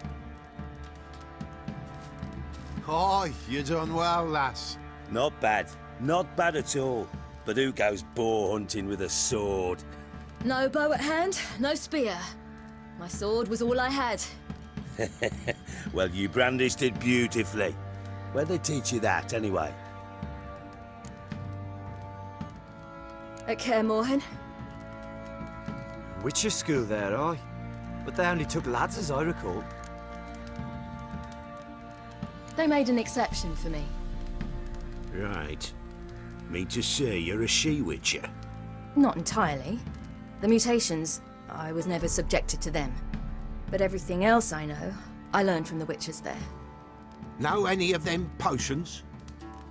Aye, you done well, lass. Not bad. Not bad at all. But who goes boar hunting with a sword? No bow at hand, no spear. My sword was all I had. Well, you brandished it beautifully. Where'd they teach you that, anyway? At Kaer Morhen. Witcher school there, aye. But they only took lads, as I recall. They made an exception for me. Right. Mean to say you're a she-witcher? Not entirely. The mutations, I was never subjected to them. But everything else I know, I learned from the witches there. Know any of them potions?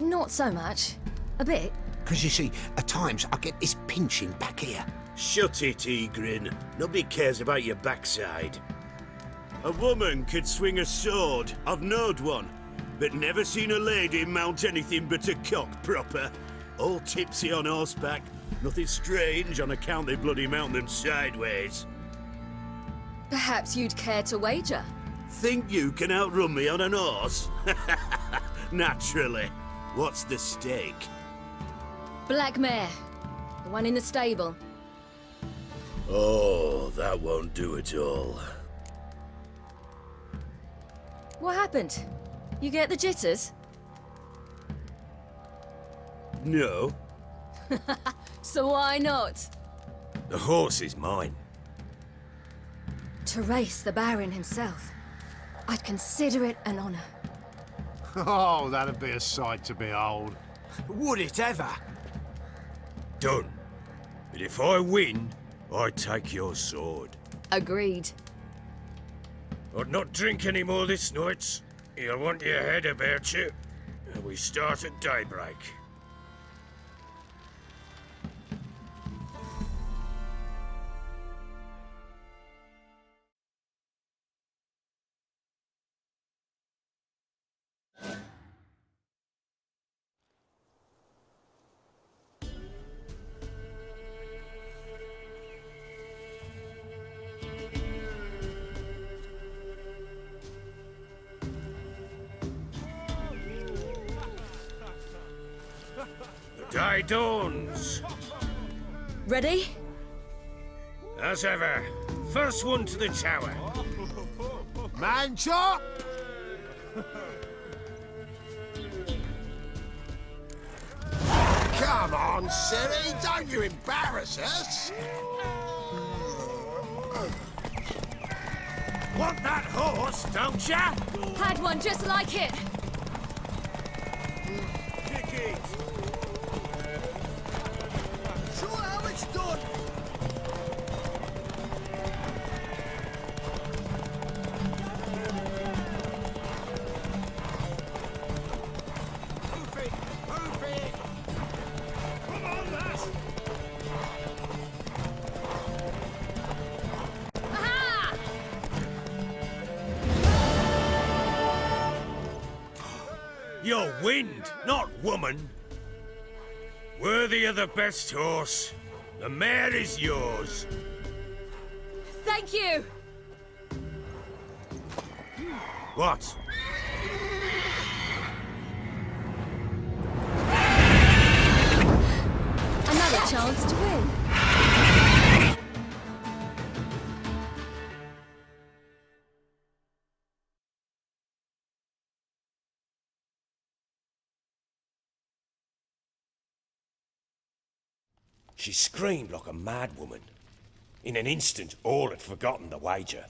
Not so much. A bit. Because you see, at times I get this pinching back here. Shut it, Egrin. Nobody cares about your backside. A woman could swing a sword. I've knowed one. But never seen a lady mount anything but a cock proper. All tipsy on horseback. Nothing strange on account they bloody mount them sideways. Perhaps you'd care to wager? Think you can outrun me on an horse? Naturally. What's the stake? Black mare. The one in the stable. Oh, that won't do at all. What happened? You get the jitters? No. So why not? The horse is mine. To race the Baron himself. I'd consider it an honor. Oh, that'd be a sight to behold. Would it ever? Done. But if I win, I take your sword. Agreed. I'd not drink any more this night. You'll want your head about you. And we start at daybreak. Day dawns. Ready? As ever, first one to the tower. Man chop! Come on, Siri, don't you embarrass us! Want that horse, don't ya? Had one just like it. Kick it. Show how it's done. Move it! Move it! Come on, lass. Aha! You're wind, not woman. Worthy of the best horse. The mare is yours. Thank you. What? Another chance to win. She screamed like a mad woman. In an instant, all had forgotten the wager.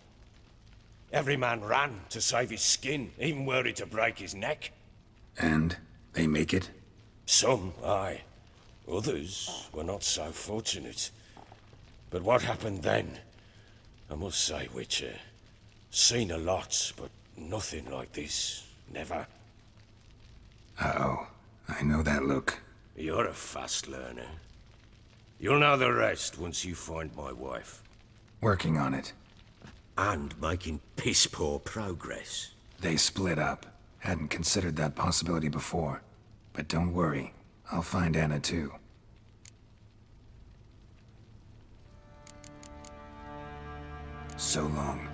Every man ran to save his skin, even were he to break his neck. And they make it? Some, aye. Others were not so fortunate. But what happened then? I must say, Witcher, seen a lot, but nothing like this. Never. Uh-oh. I know that look. You're a fast learner. You'll know the rest once you find my wife. Working on it. And making piss-poor progress. They split up. Hadn't considered that possibility before. But don't worry, I'll find Anna too. So long.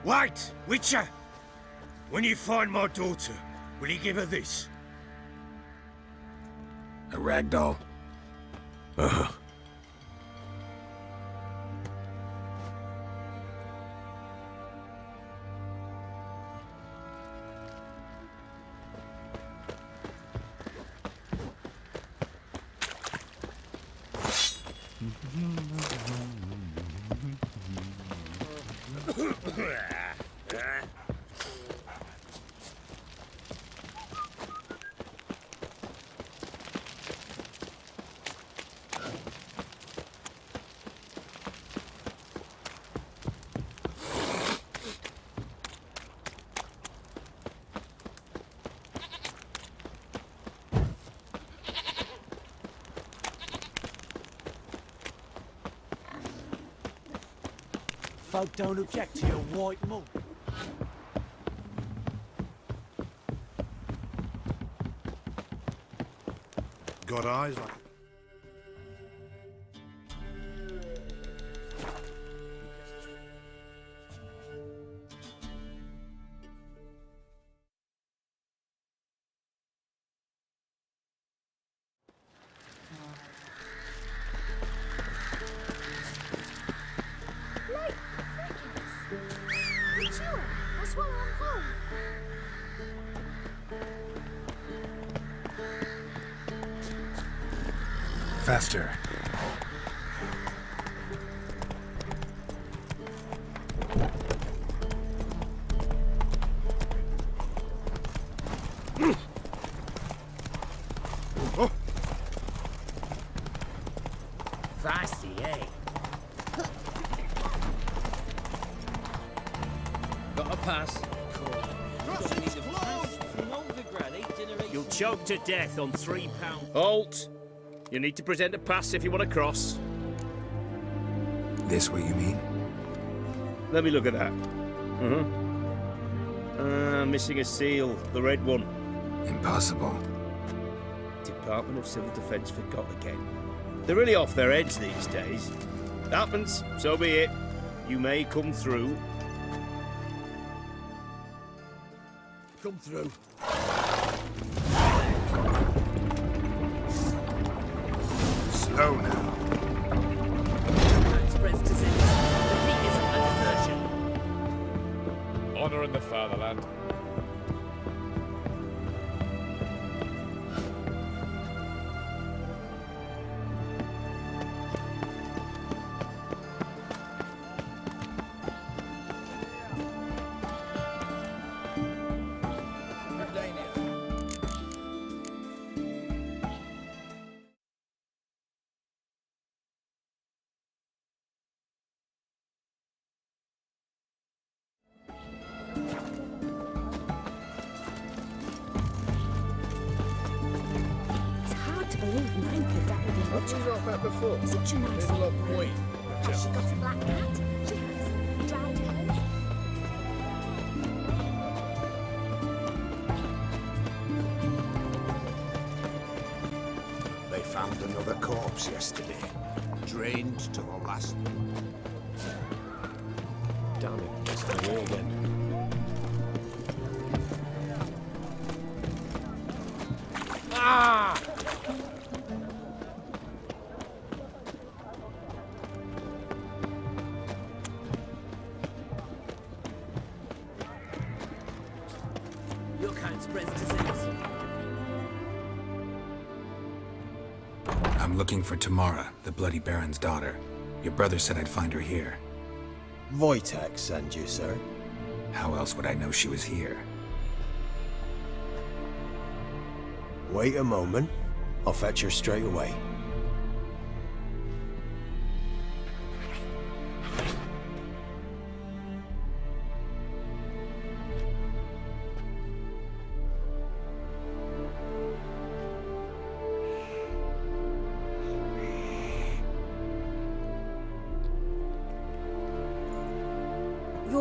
Wait, Witcher! When you find my daughter, will you give her this? A rag doll? Uh-huh. Folk don't object to your white mug. Got eyes like... That's why I'm home. Faster. Feisty, eh? Got a pass. You'll choke to death on £3. Halt! You need to present a pass if you want to cross. This what you mean? Let me look at that. Missing a seal, the red one. Impossible. Department of Civil Defence forgot again. They're really off their heads these days. Happens, so be it. You may come through. Come through. Slow now. Express to Defeat isn't a desertion. Honor in the fatherland. It's hard to believe Nine could that would be much off that before. Such a nice Little lady. point. Has she got a black cat? She has. Drowned hens. They found another corpse yesterday. Drained to the last. Damn it, it's the way again. Ah! Your kind spreads disease. I'm looking for Tamara, the Bloody Baron's daughter. Your brother said I'd find her here. Wojtek sent you, sir. How else would I know she was here? Wait a moment. I'll fetch her straight away.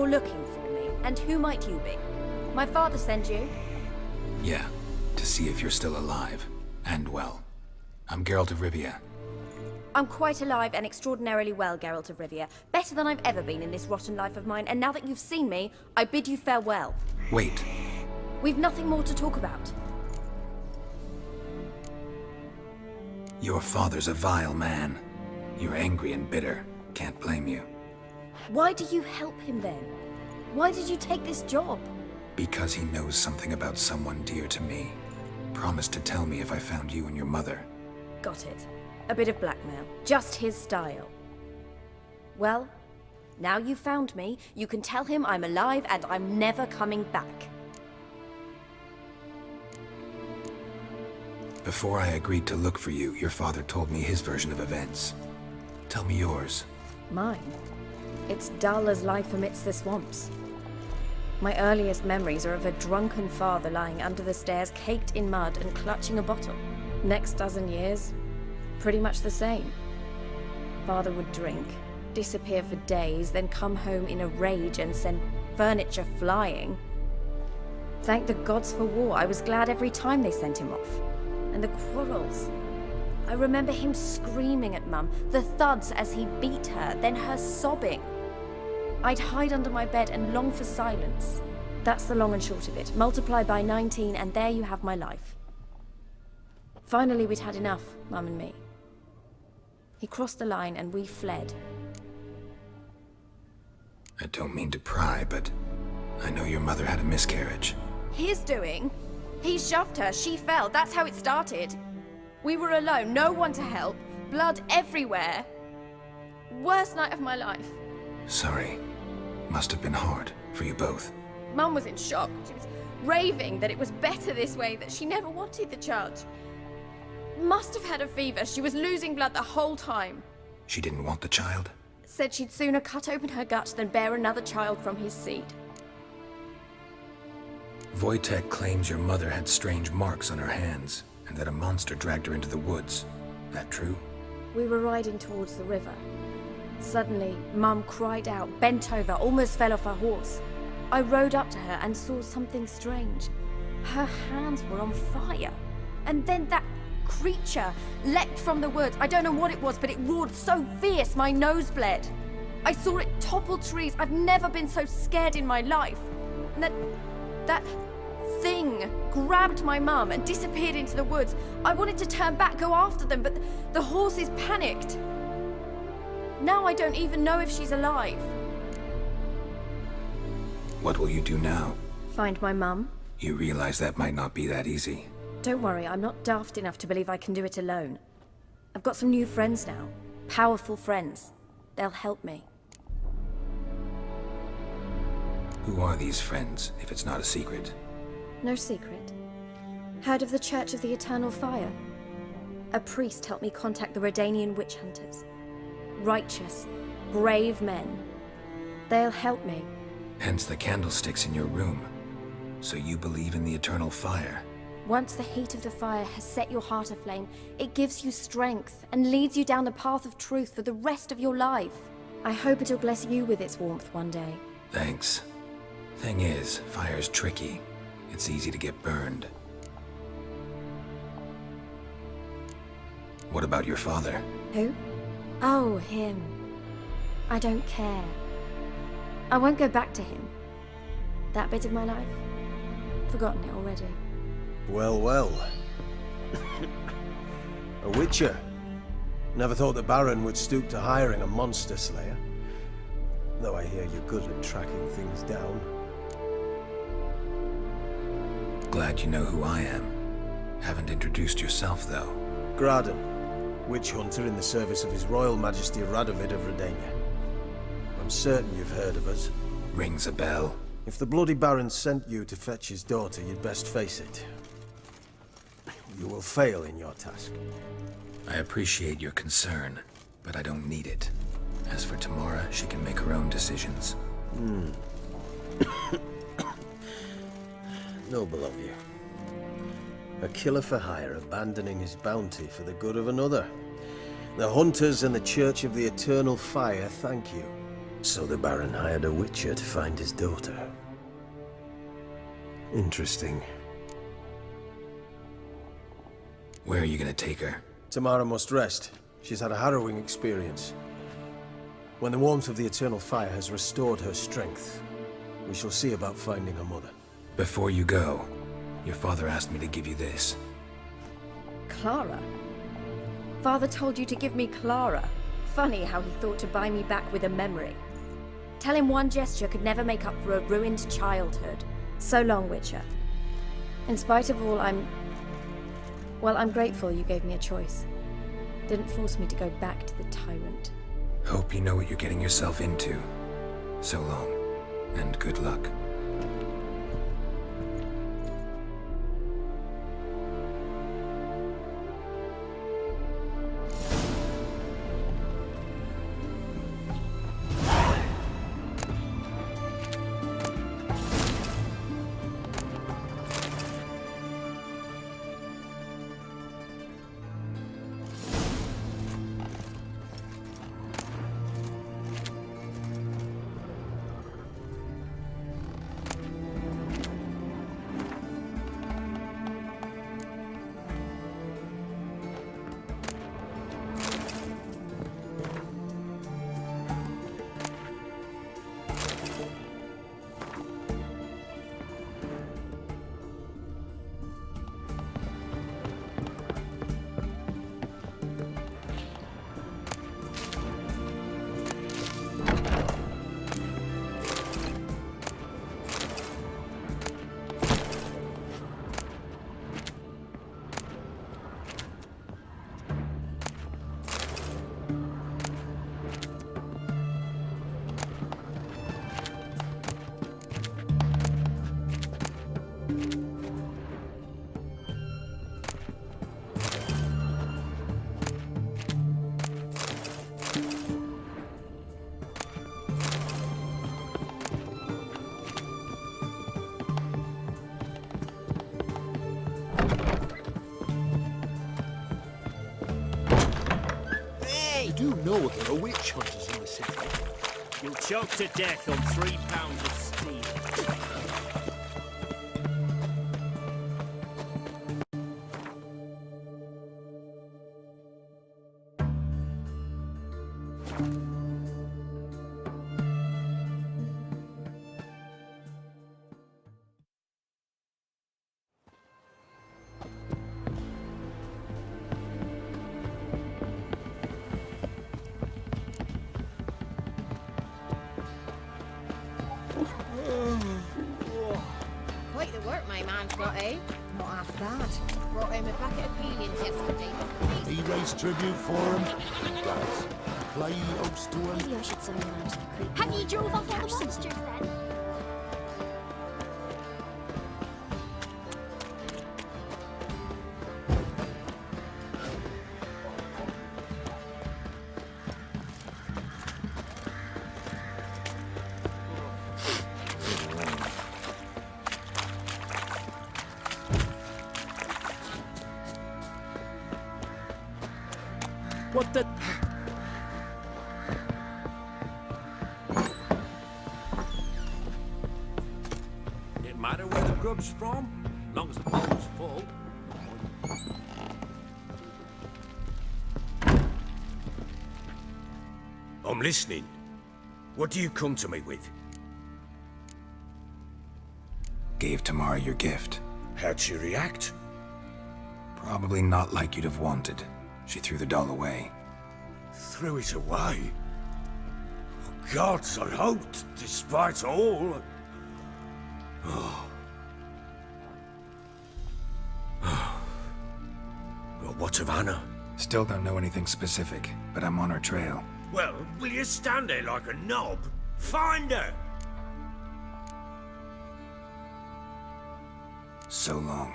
you're looking for me, and who might you be? My father sent you? Yeah, to see if you're still alive. And well. I'm Geralt of Rivia. I'm quite alive and extraordinarily well, Geralt of Rivia. Better than I've ever been in this rotten life of mine, and now that you've seen me, I bid you farewell. Wait. We've nothing more to talk about. Your father's a vile man. You're angry and bitter. Can't blame you. Why do you help him then? Why did you take this job? Because he knows something about someone dear to me. Promised to tell me if I found you and your mother. Got it. A bit of blackmail. Just his style. Well, now you've found me, you can tell him I'm alive and I'm never coming back. Before I agreed to look for you, your father told me his version of events. Tell me yours. Mine? It's dull as life amidst the swamps. My earliest memories are of a drunken father lying under the stairs, caked in mud and clutching a bottle. Next dozen years, pretty much the same. Father would drink, disappear for days, then come home in a rage and send furniture flying. Thank the gods for war. I was glad every time they sent him off. And the quarrels. I remember him screaming at Mum, the thuds as he beat her, then her sobbing. I'd hide under my bed and long for silence. That's the long and short of it. Multiply by 19 and there you have my life. Finally, we'd had enough, Mum and me. He crossed the line and we fled. I don't mean to pry, but I know your mother had a miscarriage. His doing? He shoved her, she fell, that's how it started. We were alone, no one to help, blood everywhere. Worst night of my life. Sorry. Must have been hard for you both. Mum was in shock. She was raving that it was better this way, that she never wanted the child. Must have had a fever. She was losing blood the whole time. She didn't want the child? Said she'd sooner cut open her gut than bear another child from his seed. Wojtek claims your mother had strange marks on her hands, and that a monster dragged her into the woods. That true? We were riding towards the river. Suddenly, Mum cried out, bent over, almost fell off her horse. I rode up to her and saw something strange. Her hands were on fire. And then that creature leapt from the woods. I don't know what it was, but it roared so fierce my nose bled. I saw it topple trees. I've never been so scared in my life. And that thing grabbed my mum and disappeared into the woods. I wanted to turn back, go after them, but the horses panicked. Now I don't even know if she's alive. What will you do now? Find my mum. You realize that might not be that easy. Don't worry, I'm not daft enough to believe I can do it alone. I've got some new friends now. Powerful friends. They'll help me. Who are these friends, if it's not a secret? No secret. Heard of the Church of the Eternal Fire? A priest helped me contact the Redanian witch hunters. Righteous, brave men. They'll help me. Hence the candlesticks in your room. So you believe in the eternal fire? Once the heat of the fire has set your heart aflame, it gives you strength and leads you down the path of truth for the rest of your life. I hope it'll bless you with its warmth one day. Thanks. Thing is, fire's tricky. It's easy to get burned. What about your father? Who? Oh, him. I don't care. I won't go back to him. That bit of my life? Forgotten it already. Well, well. A witcher. Never thought the Baron would stoop to hiring a monster slayer. Though I hear you're good at tracking things down. Glad you know who I am. Haven't introduced yourself, though. Graden, witch hunter in the service of His Royal Majesty Radovid of Redania. I'm certain you've heard of us. Rings a bell. If the Bloody Baron sent you to fetch his daughter, you'd best face it. You will fail in your task. I appreciate your concern, but I don't need it. As for Tamara, she can make her own decisions. Noble of you. A killer for hire abandoning his bounty for the good of another. The hunters and the Church of the Eternal Fire thank you. So the Baron hired a witcher to find his daughter. Interesting. Where are you gonna take her? Tamara must rest. She's had a harrowing experience. When the warmth of the eternal fire has restored her strength, we shall see about finding her mother. Before you go, your father asked me to give you this. Clara? Father told you to give me Clara. Funny how he thought to buy me back with a memory. Tell him one gesture could never make up for a ruined childhood. So long, Witcher. In spite of all, I'm grateful you gave me a choice. Didn't force me to go back to the tyrant. Hope you know what you're getting yourself into. So long, and good luck. You do know there are witch hunters in the city. You'll choke to death on 3 pounds of steel. Quite the work my man's got, eh? Not half bad. Brought him a bucket of peelings yesterday. He raised tribute for him. He does. Play host to him. Maybe I should send him around to the creek. Have you drove off all the monsters then? What the... It matter where the grub's from, long as the bowl's full. I'm listening. What do you come to me with? Gave Tamara your gift. How'd she react? Probably not like you'd have wanted. She threw the doll away. Threw it away? Oh, gods, I hoped, despite all... Oh. Well, what of Anna? Still don't know anything specific, but I'm on her trail. Well, will you stand there like a knob? Find her! So long.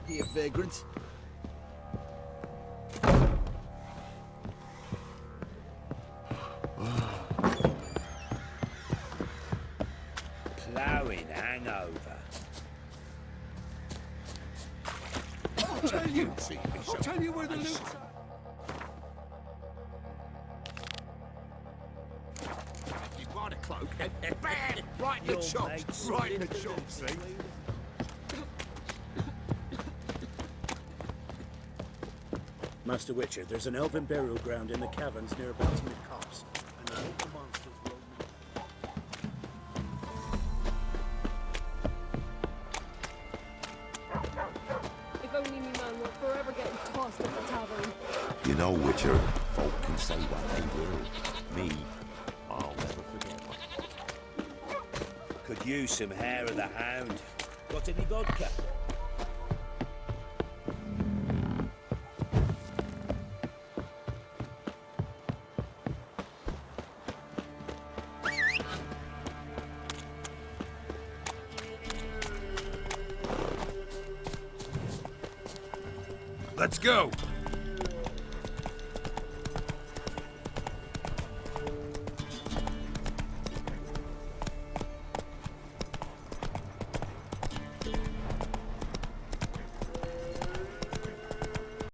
Here, vagrant. Ploughing hangover. I'll tell you where the loot... Right in the chops, right in the chops, see? Master Witcher, there's an elven burial ground in the caverns near about some copse, and I hope the monsters roam. If only me man were forever getting tossed at the tavern. You know, Witcher, folk can say what they will. Me, I'll never forget. Could use some hair of the hound. Got any vodka? Let's go!